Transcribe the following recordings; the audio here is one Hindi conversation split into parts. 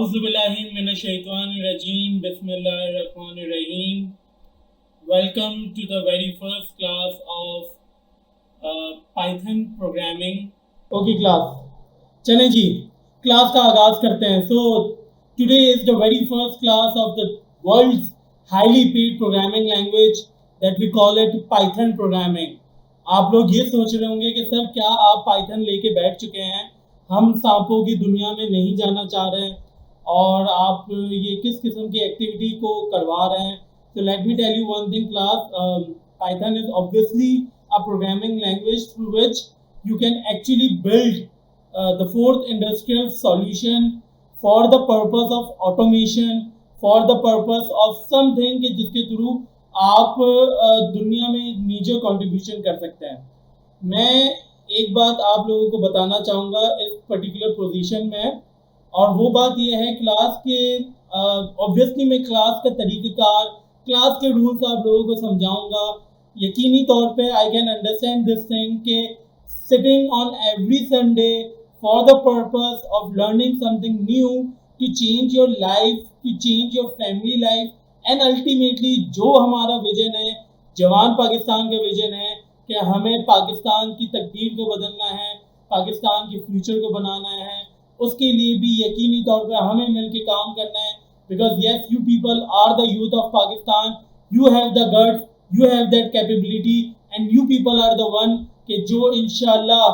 Auzubillahiminash-shaytanir-rajim. Bismillahir-rahmanir-rahim. Welcome to the very first class of Python programming. Okay class, चलें जी क्लास का आगाज करते हैं. So today is the very first class of the world's highly paid programming language that we call it Python programming. आप लोग ये सोच रहे होंगे कि सर क्या आप पाइथन लेके बैठ चुके हैं, हम सांपों की दुनिया में नहीं जाना चाह रहे हैं और आप ये किस किस्म की एक्टिविटी को करवा रहे हैं. So let me tell you one thing class, Python is obviously a programming language through which you can actually build the fourth industrial solution for the purpose of automation, for the purpose of something कि जिसके थ्रू आप दुनिया में एक मेजर कंट्रीब्यूशन कर सकते हैं. मैं एक बात आप लोगों को बताना चाहूँगा इस पर्टिकुलर पोजीशन में, और वो बात ये है क्लास के ऑब्वियसली मैं क्लास का तरीक़ेकार, क्लास के रूल्स आप लोगों को समझाऊंगा. यकीनी तौर पे I can understand this thing के sitting on every Sunday for the purpose of learning something new to change your life, to change your family life, and ultimately जो हमारा विजन है, जवान पाकिस्तान का विजन है कि हमें पाकिस्तान की तकदीर को बदलना है, पाकिस्तान के फ्यूचर को बनाना है, उसके लिए भी यकीनी तौर पर हमें मिलकर काम करना है. Because yes, you people are the youth of Pakistan, you have the guts, you have that capability, and you people are the one कि जो इंशाल्लाह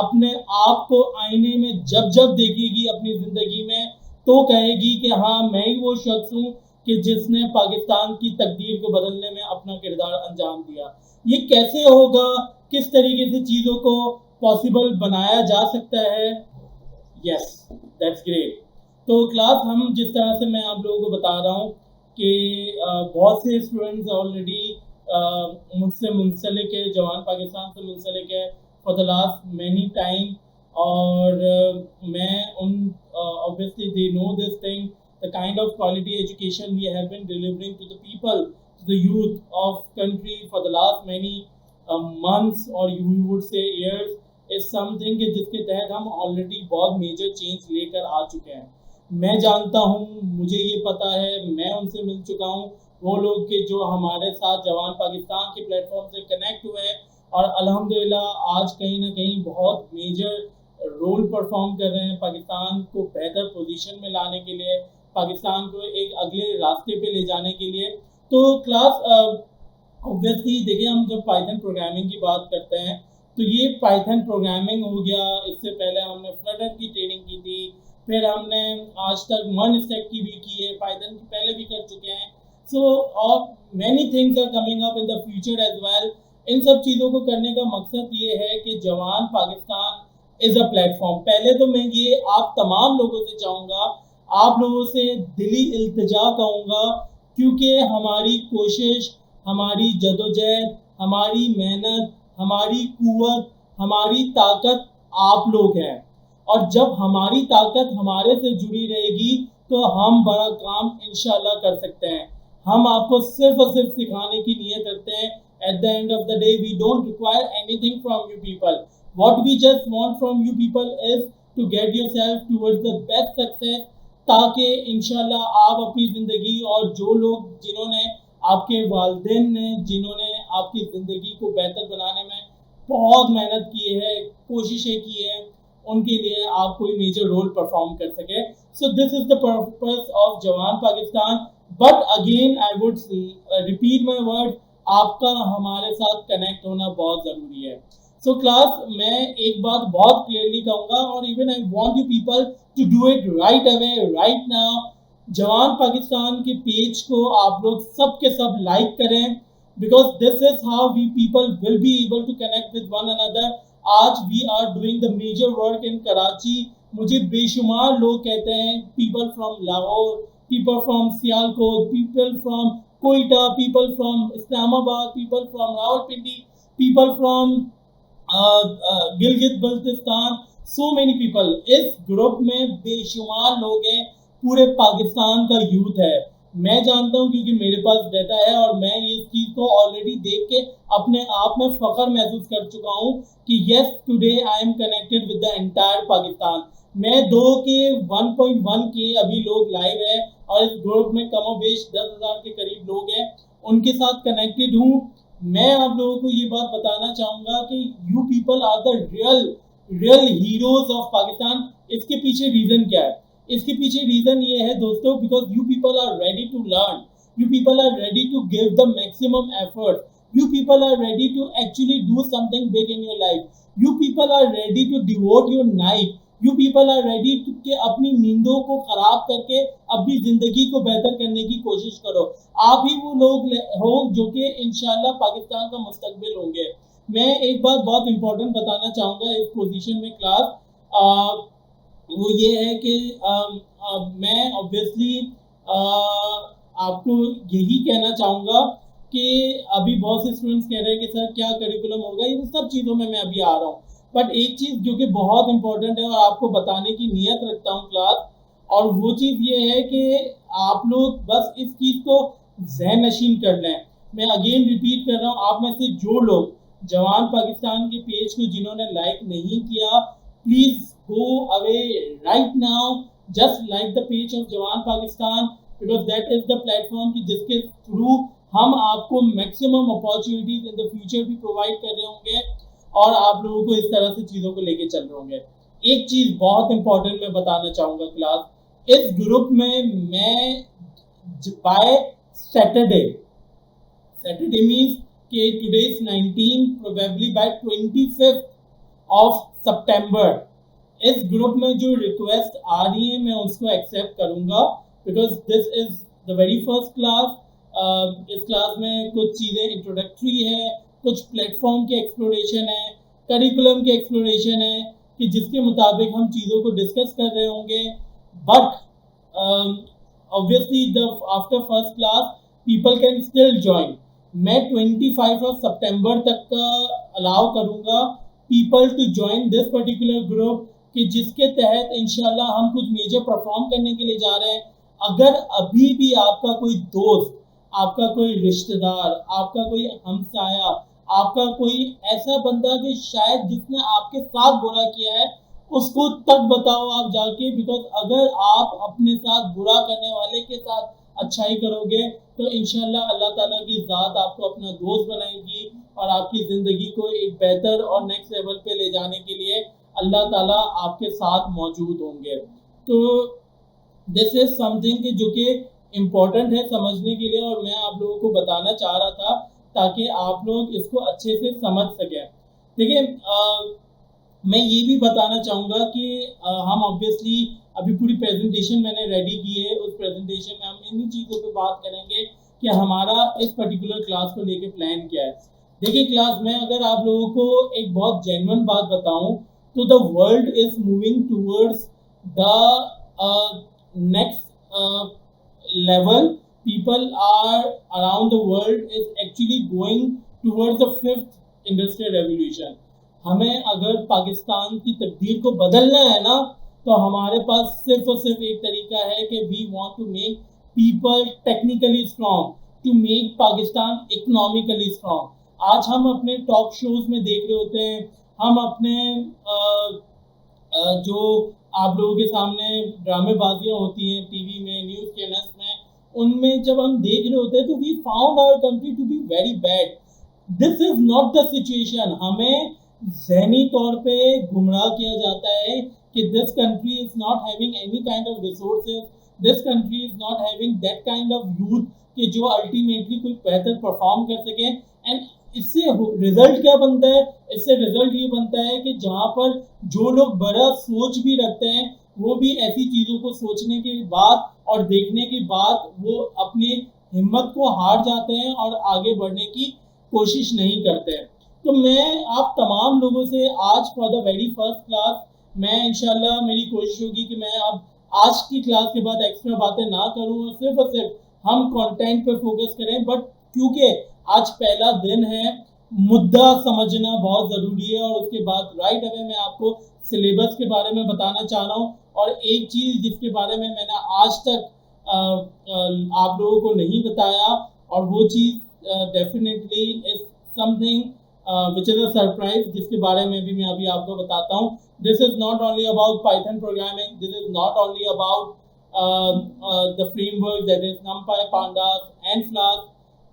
अपने आप को आईने में जब जब देखेगी अपनी ज़िंदगी में तो कहेगी कि हाँ मैं ही वो शख्स हूँ कि जिसने पाकिस्तान की तकदीर को बदलने में अपना किरदार अंजाम दिया. ये कैसे होगा, किस तरीके से चीज़ों को पॉसिबल बनाया जा सकता है? Yes, that's great. तो क्लास हम जिस तरह से मैं आप लोगों को बता रहा हूँ कि बहुत से स्टूडेंट्स ऑलरेडी मुझसे मुंसलिक है, जवान पाकिस्तान से मुंसलिक है for the last many time, और मैं उन obviously they know this thing, the kind of quality education we have been delivering to the people, to the youth of country for the last many months or you would say years is something कि जिसके तहत हम ऑलरेडी बहुत मेजर चेंज लेकर आ चुके हैं. मैं जानता हूँ, मुझे ये पता है, मैं उनसे मिल चुका हूँ, वो लोग के जो हमारे साथ जवान पाकिस्तान के प्लेटफॉर्म से कनेक्ट हुए हैं और अल्हम्दुलिल्लाह आज कहीं ना कहीं बहुत मेजर रोल परफॉर्म कर रहे हैं पाकिस्तान को बेहतर पोजीशन में लाने के लिए, पाकिस्तान को एक अगले रास्ते पे ले जाने के लिए. तो क्लास ऑब्वियसली देखिए, हम जब पाइथन प्रोग्रामिंग की बात करते हैं तो ये पाइथन प्रोग्रामिंग हो गया. इससे पहले हमने फ्लटर की ट्रेनिंग की थी, फिर हमने आज तक वन स्टैक की भी की है, पाइथन की पहले भी कर चुके हैं. सो और many things are coming up in the future as well. इन सब चीज़ों को करने का मकसद ये है कि जवान पाकिस्तान इज़ अ प्लेटफॉर्म. पहले तो मैं ये आप तमाम लोगों से चाहूँगा, आप लोगों से दिली इल्तिजा कहूँगा, क्योंकि हमारी कोशिश, हमारी जदोजहद, हमारी मेहनत, हमारी कुव्वत, हमारी ताकत आप लोग हैं. और जब हमारी ताकत हमारे से जुड़ी रहेगी तो हम बड़ा काम इंशाल्लाह कर सकते हैं. हम आपको सिर्फ और सिर्फ सिखाने की नीयत रखते हैं. At the end of the day we don't require anything from you people. What we just want from you people is to get yourself towards the best success, ताकि इंशाल्लाह आप अपनी ज़िंदगी, और जो लोग जिन्होंने आपके वालिदैन ने जिन्होंने आपकी ज़िंदगी को बेहतर बनाने में बहुत मेहनत की है, कोशिशें की है, उनके लिए आप कोई मेजर रोल परफॉर्म कर सके. So this is the purpose of Jawan Pakistan. But again I would repeat my word, आपका हमारे साथ कनेक्ट होना बहुत ज़रूरी है. सो क्लास, मैं एक बात बहुत क्लियरली कहूँगा, और even I want you people to do it right away, right now. जवान पाकिस्तान के पेज को आप लोग सब के सब लाइक करें, because this is how we people will be able to connect with one another. आज we are doing the major work in Karachi. मुझे बेशुमार लोग कहते हैं, people from Lahore, people from Sialkot, people from Quetta, people from Islamabad, people from Rawalpindi, people from Gilgit Baltistan, so many people. इस ग्रुप में बेशुमार लोग हैं, पूरे पाकिस्तान का यूथ है. मैं जानता हूँ क्योंकि मेरे पास डाटा है, और मैं ये चीज़ को ऑलरेडी देख के अपने आप में फ़ख्र महसूस कर चुका हूँ कि yes, today I am connected with the entire Pakistan. मैं 2 के 1.1 के अभी लोग लाइव है और इस ग्रुप में कमो बेश 10,000 के करीब लोग हैं, उनके साथ कनेक्टेड हूँ। मैं आप लोगों को ये बात बताना चाहूँगा कि you people are the real heroes of Pakistan. इसके पीछे रीज़न क्या है? इसके पीछे रीज़न ये है दोस्तों, because you people are ready to learn, you people are ready to give the maximum effort, you people are ready to actually do something big in your life, you people are ready to devote your night, you people are ready to कि अपनी नींदों को खराब करके अपनी जिंदगी को बेहतर करने की कोशिश करो। आप ही वो लोग हो जो कि इंशाल्लाह पाकिस्तान का मुस्तकबिल होंगे। मैं एक बात बहुत इंपॉर्टेंट बताना चाहूँगा इस पोजीशन में क्लास, वो ये है कि मैं ऑब्वियसली आपको यही कहना चाहूँगा कि अभी बहुत से स्टूडेंट्स कह रहे हैं कि सर क्या करिकुलम होगा, इन सब चीज़ों में मैं अभी आ रहा हूँ। बट एक चीज़ जो कि बहुत इंपॉर्टेंट है और आपको बताने की नीयत रखता हूँ क्लास, और वो चीज़ ये है कि आप लोग बस इस चीज़ को ज़हन नशीन कर लें। मैं अगेन रिपीट कर रहा हूँ, आप में से जो लोग जवान पाकिस्तान के पेज को जिन्होंने लाइक नहीं किया, please go away right now, just like the page of जवान Pakistan, because that is the platform कि जिसके थ्रू हम आपको maximum opportunities in the future भी प्रोवाइड कर रहे होंगे और आप लोगों को इस तरह से चीज़ों को लेके चल रहे होंगे। एक चीज़ बहुत इंपॉर्टेंट मैं बताना चाहूँगा क्लास, इस ग्रुप में मैं बाय सैटरडे मीन्स कि today is 19, probably by 25 of September इस ग्रुप में जो रिक्वेस्ट आ रही है मैं उसको एक्सेप्ट करूंगा, because this is the very first class. इस क्लास में कुछ चीज़ें इंट्रोडक्टरी है, कुछ प्लेटफॉर्म के एक्सप्लोरेशन है, करिकुलम के एक्सप्लोरेशन है कि जिसके मुताबिक हम चीज़ों को डिस्कस कर रहे होंगे। But obviously the after first class people can still join. मैं 25 ऑफ सितंबर तक का अलाउ करूंगा people to join this particular group, कि जिसके तहत इंशाल्लाह हम कुछ मेजर परफॉर्म करने के लिए जा रहे हैं। अगर अभी भी आपका कोई दोस्त, आपका कोई रिश्तेदार, आपका कोई हमसाया, आपका कोई ऐसा बंदा कि शायद जिसने आपके साथ बुरा किया है, उसको तक बताओ आप जाके, बिकॉज अगर आप अपने साथ बुरा करने वाले के साथ अच्छाई करोगे तो इंशाल्लाह अल्लाह ताला की ज़ात आपको अपना दोस्त बनाएगी और आपकी ज़िंदगी को एक बेहतर और नेक्स्ट लेवल पे ले जाने के लिए अल्लाह ताला आपके साथ मौजूद होंगे। तो दिस इज समथिंग जो कि इम्पोर्टेंट है समझने के लिए और मैं आप लोगों को बताना चाह रहा था ताकि आप लोग इसको अच्छे से समझ सकें। देखिए मैं ये भी बताना चाहूँगा कि हम ऑब्वियसली अभी पूरी प्रेजेंटेशन मैंने रेडी की है, उस प्रेजेंटेशन में हम इन्हीं चीज़ों पे बात करेंगे कि हमारा इस पर्टिकुलर क्लास को लेके प्लान क्या है। देखिए क्लास में अगर आप लोगों को एक बहुत जेन्युइन बात बताऊं तो the world is moving towards the next level. People are around the world is actually going towards the 5th industrial revolution. हमें अगर पाकिस्तान की तकदीर को बदलना है ना, तो हमारे पास सिर्फ और सिर्फ एक तरीका है कि we want to make people technically strong, to make Pakistan economically strong. आज हम अपने टॉक शोज में देख रहे होते हैं, हम अपने जो आप लोगों के सामने ड्रामेबाजियाँ होती हैं टीवी में, न्यूज़ चैनल्स में, उनमें जब हम देख रहे होते हैं तो we found our country to be very bad. This is not the situation. हमें ज़हनी तौर पे गुमराह किया जाता है कि this country is not having any kind of resources, this country is not having that kind of youth कि जो अल्टीमेटली कुछ बेहतर परफॉर्म कर सके। एंड इससे रिजल्ट क्या बनता है? इससे रिजल्ट ये बनता है कि जहाँ पर जो लोग बड़ा सोच भी रखते हैं वो भी ऐसी चीज़ों को सोचने के बाद और देखने के बाद वो अपनी हिम्मत को हार जाते हैं और आगे बढ़ने की कोशिश नहीं करते हैं। तो मैं आप तमाम लोगों से आज for the very first class मैं इंशाल्लाह मेरी कोशिश होगी कि मैं अब आज की क्लास के बाद एक्स्ट्रा बातें ना करूं और सिर्फ हम कंटेंट पे फोकस करें। बट क्योंकि आज पहला दिन है, मुद्दा समझना बहुत ज़रूरी है और उसके बाद राइट अवे मैं आपको सिलेबस के बारे में बताना चाह रहा हूँ। और एक चीज़ जिसके बारे में मैंने आज तक आप लोगों को नहीं बताया, और वो चीज़ definitely is something which is a surprise, जिसके बारे में भी मैं अभी आपको बताता हूँ. This is not only about Python programming. This is not only about the framework, that is NumPy, Pandas, and Flask.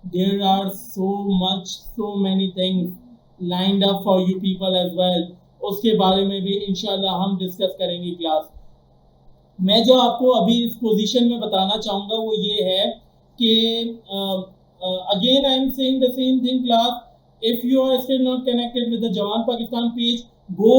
There are so many things lined up for you people as well. उसके बारे में भी इंशाल्लाह हम डिस्कस करेंगे क्लास. मैं जो आपको अभी इस पोजीशन में बताना चाहूँगा वो ये है कि again I am saying the same thing class. If you are still not connected with the Jawan Pakistan page, go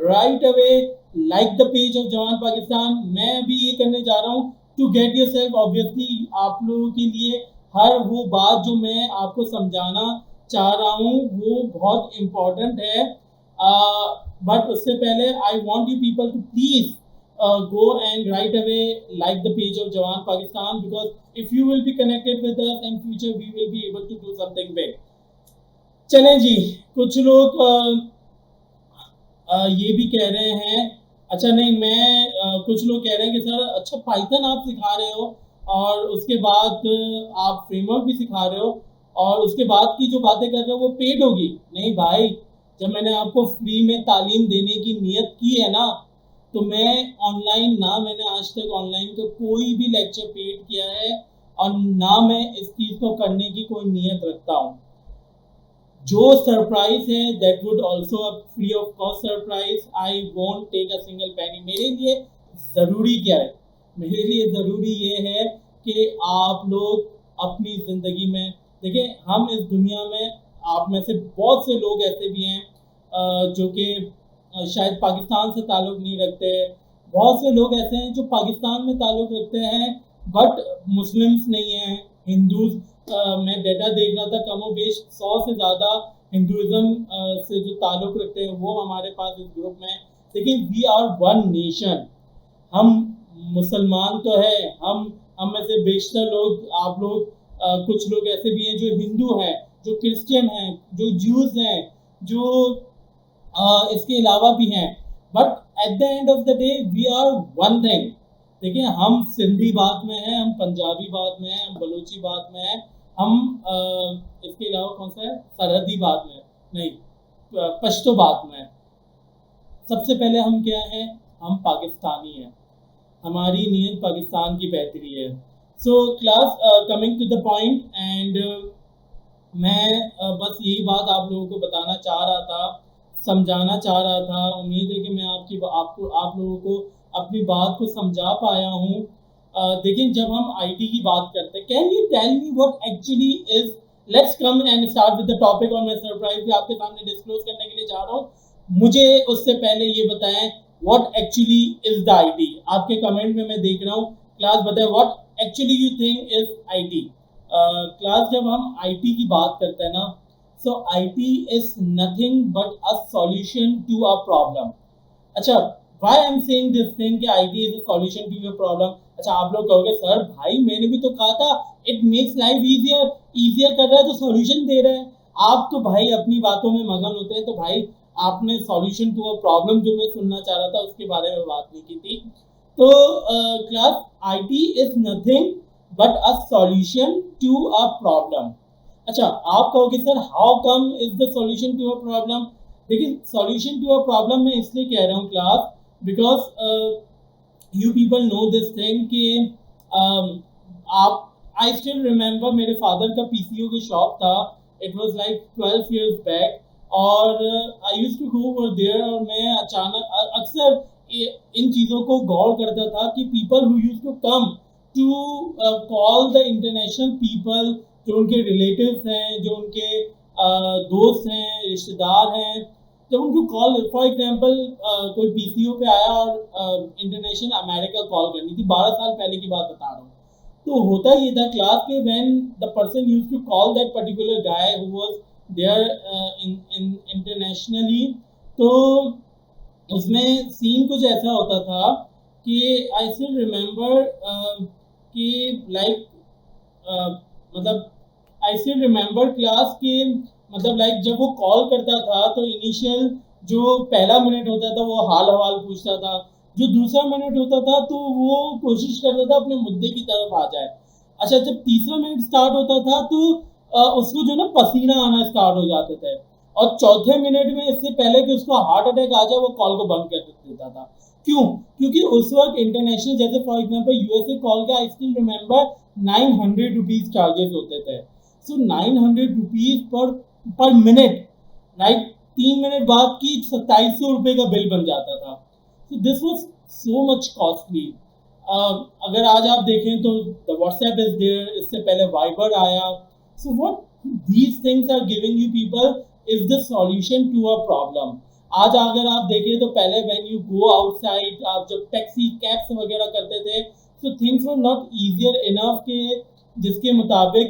right away, like the page of Jawan Pakistan. मैं अभी ये करने जा रहा हूँ टू गेट योरसेल्फ. ऑब्वियसली आप लोगों के लिए हर वो बात जो मैं आपको समझाना चाह रहा हूँ वो बहुत इम्पोर्टेंट है. बट उससे पहले I want you people to please go and right away like the page of Jawan Pakistan, because if you will be connected with us in future we will be able to do something big. चलें जी, कुछ लोग ये भी कह रहे हैं, अच्छा नहीं मैं कुछ लोग कह रहे हैं कि सर अच्छा पाइथन आप सिखा रहे हो और उसके बाद आप फ्रेमवर्क भी सिखा रहे हो और उसके बाद की जो बातें कर रहे हो वो पेड होगी. नहीं भाई, जब मैंने आपको फ्री में तालीम देने की नियत की है ना, तो मैं ऑनलाइन ना, मैंने आज तक ऑनलाइन का कोई भी लेक्चर पेड किया है और ना मैं इस चीज़ को करने की कोई नियत रखता हूँ. जो सरप्राइज है that would also a free of cost surprise. I won't take a single penny. मेरे लिए ज़रूरी क्या है? मेरे लिए ज़रूरी ये है कि आप लोग अपनी ज़िंदगी में देखिए, हम इस दुनिया में आप में से बहुत से लोग ऐसे भी हैं जो कि शायद पाकिस्तान से ताल्लुक़ नहीं रखते. बहुत से लोग ऐसे हैं जो पाकिस्तान में ताल्लुक़ रखते हैं बट मुस्लिम्स नहीं हैं, हिंदूज. मैं डेटा देख रहा था, कमो बेश 100 से ज़्यादा हिंदुज़म से जो ताल्लुक़ रखते हैं वो हमारे पास इस ग्रुप में. लेकिन वी आर वन नेशन. हम मुसलमान तो है, हम में से बेशतर लोग, आप लोग कुछ लोग ऐसे भी हैं जो हिंदू हैं, जो क्रिश्चियन हैं, जो ज्यूज़ हैं, जो इसके अलावा भी हैं. But at the end of the day we are one thing. देखिए, हम सिंधी बात में हैं, हम पंजाबी बात में हैं, हम बलोची बात में हैं, हम इसके अलावा कौन सा है, सरहदी बात में नहीं, पश्तो बात में. सबसे पहले हम क्या हैं? हम पाकिस्तानी हैं. हमारी नीयत पाकिस्तान की बेहतरी है. So class, coming to the point, and मैं बस यही बात आप लोगों को बताना चाह रहा था, समझाना चाह रहा था. उम्मीद है कि मैं आप लोगों को अपनी बात को समझा पाया हूँ. देखिए, जब हम आईटी की बात करते हैं, can you tell me what actually is. Let's come and start with the topic. और मैं सरप्राइज भी आपके सामने डिस्क्लोज करने के लिए जा रहा हूँ. मुझे उससे पहले ये बताएं what actually is the IT. आपके कमेंट में मैं देख रहा हूँ. क्लास बताएं what actually you think is IT. Class, जब हम आईटी की बात करते हैं ना, so IT is nothing but a solution to a problem. अच्छा, why I'm saying this thing कि IT is a solution to your problem. अच्छा, आप लोग कहोगे सर भाई मैंने भी तो कहा था it makes life easier कर रहा है तो solution दे रहा है. आप तो भाई अपनी बातों में मगन होते हैं. तो भाई आपने solution to a problem जो मैं सुनना चाह रहा था उसके बारे में बात नहीं की थी. तो class, IT is nothing but a solution to a problem. अच्छा, आप कहोगे sir how come is the solution to a problem. देखिए, सॉल्यूशन टू अ प्रॉब्लम मैं इसलिए कह रहा हूँ class, because you people know this thing कि आप, आई स्टिल रिमेंबर मेरे फादर का पीसीओ की शॉप था. It was like 12 years back, और I used to go over there. और मैं अचानक अक्सर इन चीज़ों को गौर करता था कि people who used to come to call the international people, जो उनके रिलेटिव्स हैं, जो उनके दोस्त हैं, रिश्तेदार हैं, जब उनको कॉल, फॉर एग्जांपल कोई पीसीओ पे आया और इंटरनेशनल अमेरिका कॉल करनी थी, 12 साल पहले की बात बता रहा हूँ. तो होता ये था क्लास के, when the person used to call that particular guy who was there in internationally, तो उसमें सीन कुछ ऐसा होता था कि आई स्टिल रिमेंबर कि लाइक मतलब आई स्टिल रिमेंबर क्लास के, मतलब लाइक जब वो कॉल करता था तो इनिशियल जो पहला मिनट होता था वो हाल हवाल पूछता था, जो दूसरा मिनट होता था तो वो कोशिश करता था अपने मुद्दे की तरफ आ जाए. अच्छा, जब तीसरा मिनट स्टार्ट होता था तो उसको जो ना पसीना आना स्टार्ट हो जाते थे. और चौथे मिनट में इससे पहले कि उसको हार्ट अटैक आ जाए वो कॉल को बंद कर देता था। क्यों? क्योंकि उस वक्त इंटरनेशनल, जैसे फॉर एग्जांपल यूएसए कॉल का आई स्टिल रिमेंबर 900 रुपीज चार्जेस होते थे। सो 900 rupees per minute, right? 3 minute बाद की 2700 रुपए का बिल बन जाता था। So this was so much costly. अगर आज आप देखें तो द व्हाट्सएप इज देयर, इससे पहले वाइबर आया। So what these things are giving you people is the solution to a problem. आज अगर आप देखें तो पहले व्हेन यू गो आउटसाइड, आप जब टैक्सी कैब्स वगैरह करते थे, so things were not easier enough के जिसके मुताबिक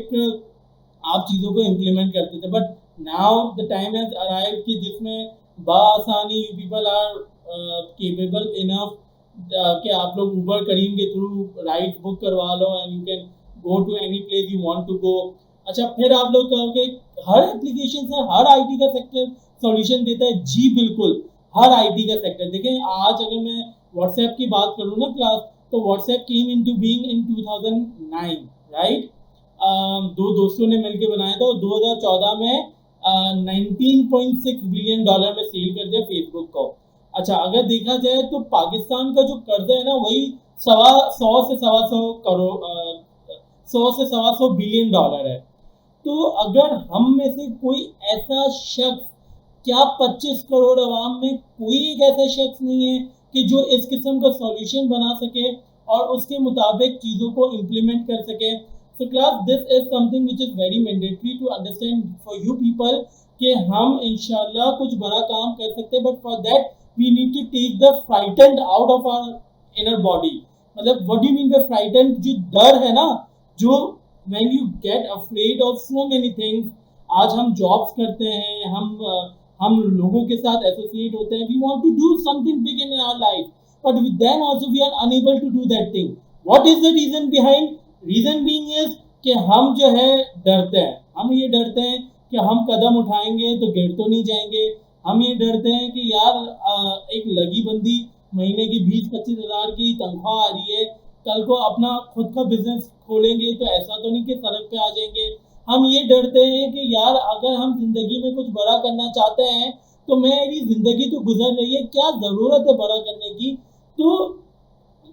आप चीज़ों को इम्प्लीमेंट करते थे। But now the time has arrived कि जिसमें बासानी you people are capable enough कि आप लोग ऊबर करीम के थ्रू राइड बुक करवा लो and you can go to any place you want to go. अच्छा, फिर आप लोग कहोगे हर एप्लीकेशन से हर आईटी का सेक्टर सॉल्यूशन देता है। जी बिल्कुल, हर आईटी का सेक्टर। देखें, आज अगर मैं व्हाट्सएप की बात करूँ ना क्लास, तो WhatsApp came into being in 2009, right? दो दोस्तों ने मिलकर बनाया था और 2014 में 19.6 बिलियन डॉलर में सेल कर दिया फेसबुक को। अच्छा, अगर देखा जाए तो पाकिस्तान का जो कर्जा है ना, वही 100 से 100 बिलियन डॉलर है। तो अगर हम में से कोई ऐसा शख्स, क्या 25 करोड़ अवाम में कोई एक ऐसा शख्स नहीं है कि जो इस किस्म का सॉल्यूशन बना सके और उसके मुताबिक चीज़ों को इम्प्लीमेंट कर सके? So class, this is something which is very mandatory to understand for you people कि हम इंशाल्लाह कुछ बड़ा काम कर सकते हैं, but for that we need to take the frightened out of our inner body. मतलब what do you mean by frightened? जो डर है ना, जो when you get afraid of so many things, आज हम जॉब्स करते हैं, हम लोगों के साथ एसोसिएट होते हैं, we want to do something big in our life, but then also we are unable to do that thing. What is the reason behind? Reason being is कि हम जो है डरते हैं। हम ये डरते हैं कि हम कदम उठाएंगे तो गिर तो नहीं जाएंगे। हम ये डरते हैं कि यार एक लगी बंदी महीने की 20-25 हज़ार की तनख्वाह आ रही है, कल को अपना खुद का बिजनेस खोलेंगे तो ऐसा तो नहीं कि सड़क पे आ जाएंगे। हम ये डरते हैं कि यार अगर हम जिंदगी में कुछ बड़ा करना चाहते हैं तो मेरी जिंदगी तो गुजर रही है, क्या जरूरत है बड़ा करने की? तो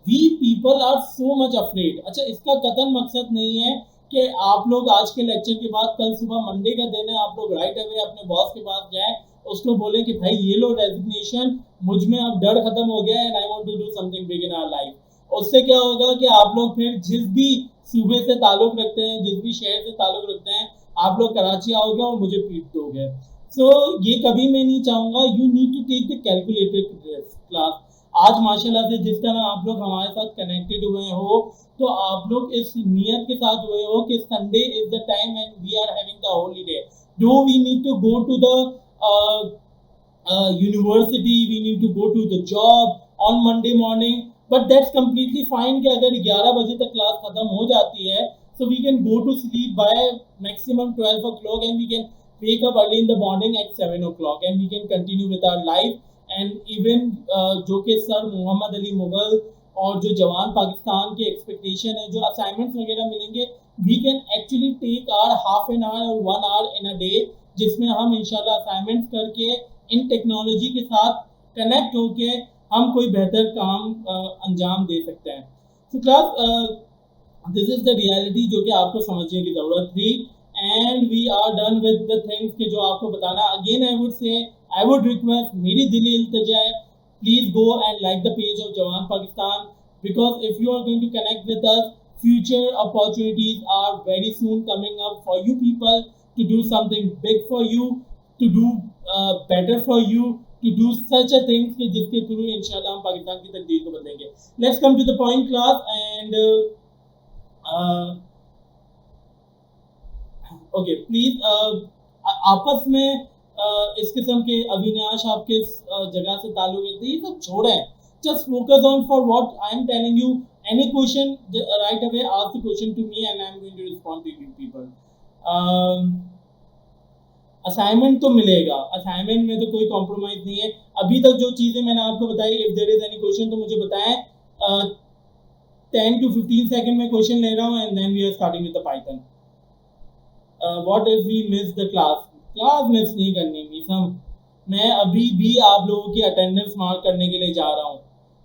we people are so much afraid। अच्छा, इसका कतन मकसद नहीं है कि आप लोग आज के लेक्चर के बाद कल सुबह मंडे का दिन है, आप लोग राइट अवे अपने बॉस के पास जाए, उसको बोले कि भाई ये लो रेजिग्नेशन, मुझ में अब डर खत्म हो गया है and I want to do something big in our life. उससे क्या होगा कि आप लोग फिर जिस भी सूबे से ताल्लुक रखते हैं, जिस भी शहर से ताल्लुक रखते हैं, आप लोग कराची आओगे और मुझे पीट दोगे। सो ये कभी मैं नहीं चाहूँगा। You need to take the calculated risk class. आज माशाल्लाह से जिस तरह आप लोग हमारे साथ कनेक्टेड हुए हो, तो आप लोग इस नियत के साथ हुए हो कि Sunday is the time and we are having the holiday. Do we need to go to the university, we need to go to the job on Monday morning, but that's completely fine कि अगर 11 बजे तक क्लास खत्म हो जाती है, so we can go to sleep by maximum 12 o'clock and we can wake up early in the morning at 7 o'clock and we can continue with our life। And even जो कि सर मोहम्मद अली मुगल और जो जवान पाकिस्तान के एक्सपेक्टेशन है, जो असाइनमेंट्स वगैरह मिलेंगे, we can actually take our half an hour और 1 आवर इन अ डे, जिसमें हम इंशाल्लाह असाइनमेंट्स करके इन टेक्नोलॉजी के साथ कनेक्ट होके हम कोई बेहतर काम अंजाम दे सकते हैं। तो class, this is the reality जो कि आपको समझने की ज़रूरत थी and we are done with the things के जो आपको बताना। अगेन I would request, मेरी दिली इल्तिजा है, please go and like the page of Jawan Pakistan, because if you are going to connect with us, future opportunities are very soon coming up for you people to do something big for you, to do better for you, to do such a things कि जिसके थ्रू इंशाल्लाह हम पाकिस्तान की तकदीर को बदलेंगे। Let's come to the point class and okay, please आपस में इस किस्म के अविनाश आपके जगह से ताल्लुक रखते हैं, ये सब छोड़ें। Just focus on for what I am telling you. Any question right away ask the question to me and I am going to respond to you people. Assignment तो मिलेगा, असाइनमेंट में तो कोई कॉम्प्रोमाइज नहीं है। अभी तक जो चीज़ें मैंने आपको बताई, if there is any question तो मुझे बताएं। 10 to 15 सेकंड में क्वेश्चन ले रहा हूँ and then we are starting with the Python. What if we miss the class? Class miss नहीं करनी, मिस हैंडसम। मैं अभी भी आप लोगों की अटेंडेंस मार्क करने के लिए जा रहा हूँ।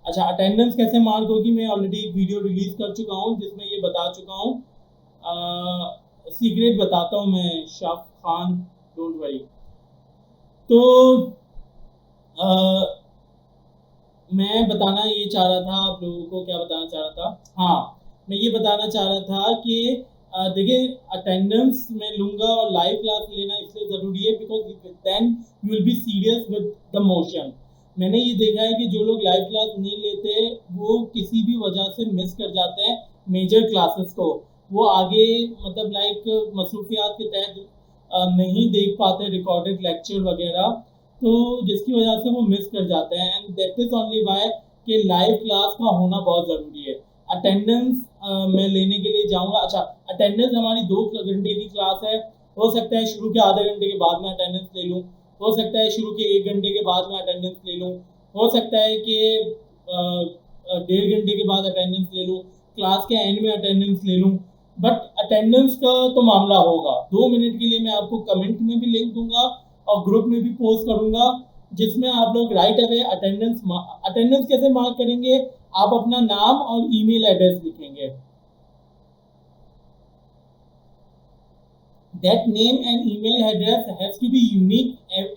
अच्छा, अटेंडेंस कैसे मार्क होगी, मैं ऑलरेडी एक वीडियो रिलीज कर चुका हूँ जिसमें ये बता चुका हूँ। सीक्रेट बताता हूँ मैं, शाफ खान, डोंट वरी। तो आ, मैं बताना ये चाह रहा था आप लोगों को, क्या बताना चाह रहा था, हाँ, मैं ये बताना चाह रहा था कि देखिए, अटेंडेंस मैं लूंगा और लाइव क्लास लेना इसलिए ज़रूरी है because then you will be serious with the motion. मैंने ये देखा है कि जो लोग लाइव क्लास नहीं लेते वो किसी भी वजह से मिस कर जाते हैं मेजर क्लासेस को। वो आगे मतलब लाइक मसरूफियात के तहत नहीं देख पाते रिकॉर्डेड लेक्चर वगैरह, तो जिसकी वजह से वो मिस कर जाते हैं। And that is only why कि लाइव क्लास का होना बहुत ज़रूरी है। अटेंडेंस मैं लेने के लिए जाऊंगा। अच्छा, अटेंडेंस हमारी 2 घंटे की क्लास है। हो सकता है शुरू के आधे घंटे के बाद में अटेंडेंस ले लूँ, हो सकता है शुरू के 1 घंटे के बाद में अटेंडेंस ले लूँ, हो सकता है कि 1.5 घंटे के बाद अटेंडेंस ले लूँ, क्लास के एंड में अटेंडेंस ले लूँ। बट अटेंडेंस का तो मामला होगा। 2 मिनट के लिए मैं आपको कमेंट में भी लिंक दूंगा और ग्रुप में भी पोस्ट करूंगा जिसमें आप लोग राइट अवे अटेंडेंस कैसे मार्क करेंगे, आप अपना नाम और ईमेल एड्रेस लिखेंगे। That name and email address has to be unique,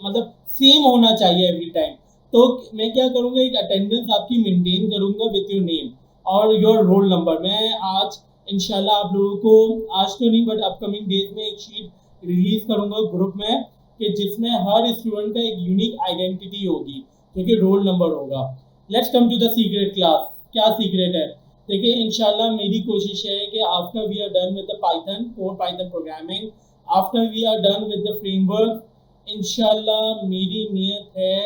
मतलब सेम होना चाहिए एवरी टाइम। तो मैं क्या करूंगा, एक अटेंडेंस आपकी मेंटेन करूंगा विथ योर नेम और योर रोल नंबर। मैं आज इंशाल्लाह आप लोगों को, आज तो नहीं बट अपकमिंग डेज में एक शीट रिलीज करूंगा ग्रुप में कि जिसमें हर स्टूडेंट का एक यूनिक आइडेंटिटी होगी जो कि रोल नंबर होगा। Let's come to the secret class. क्या सीक्रेट है? देखिए, इंशाल्लाह मेरी कोशिश है कि after we are done with the Python core Python programming, after we are done with the framework, इंशाल्लाह मेरी नियत है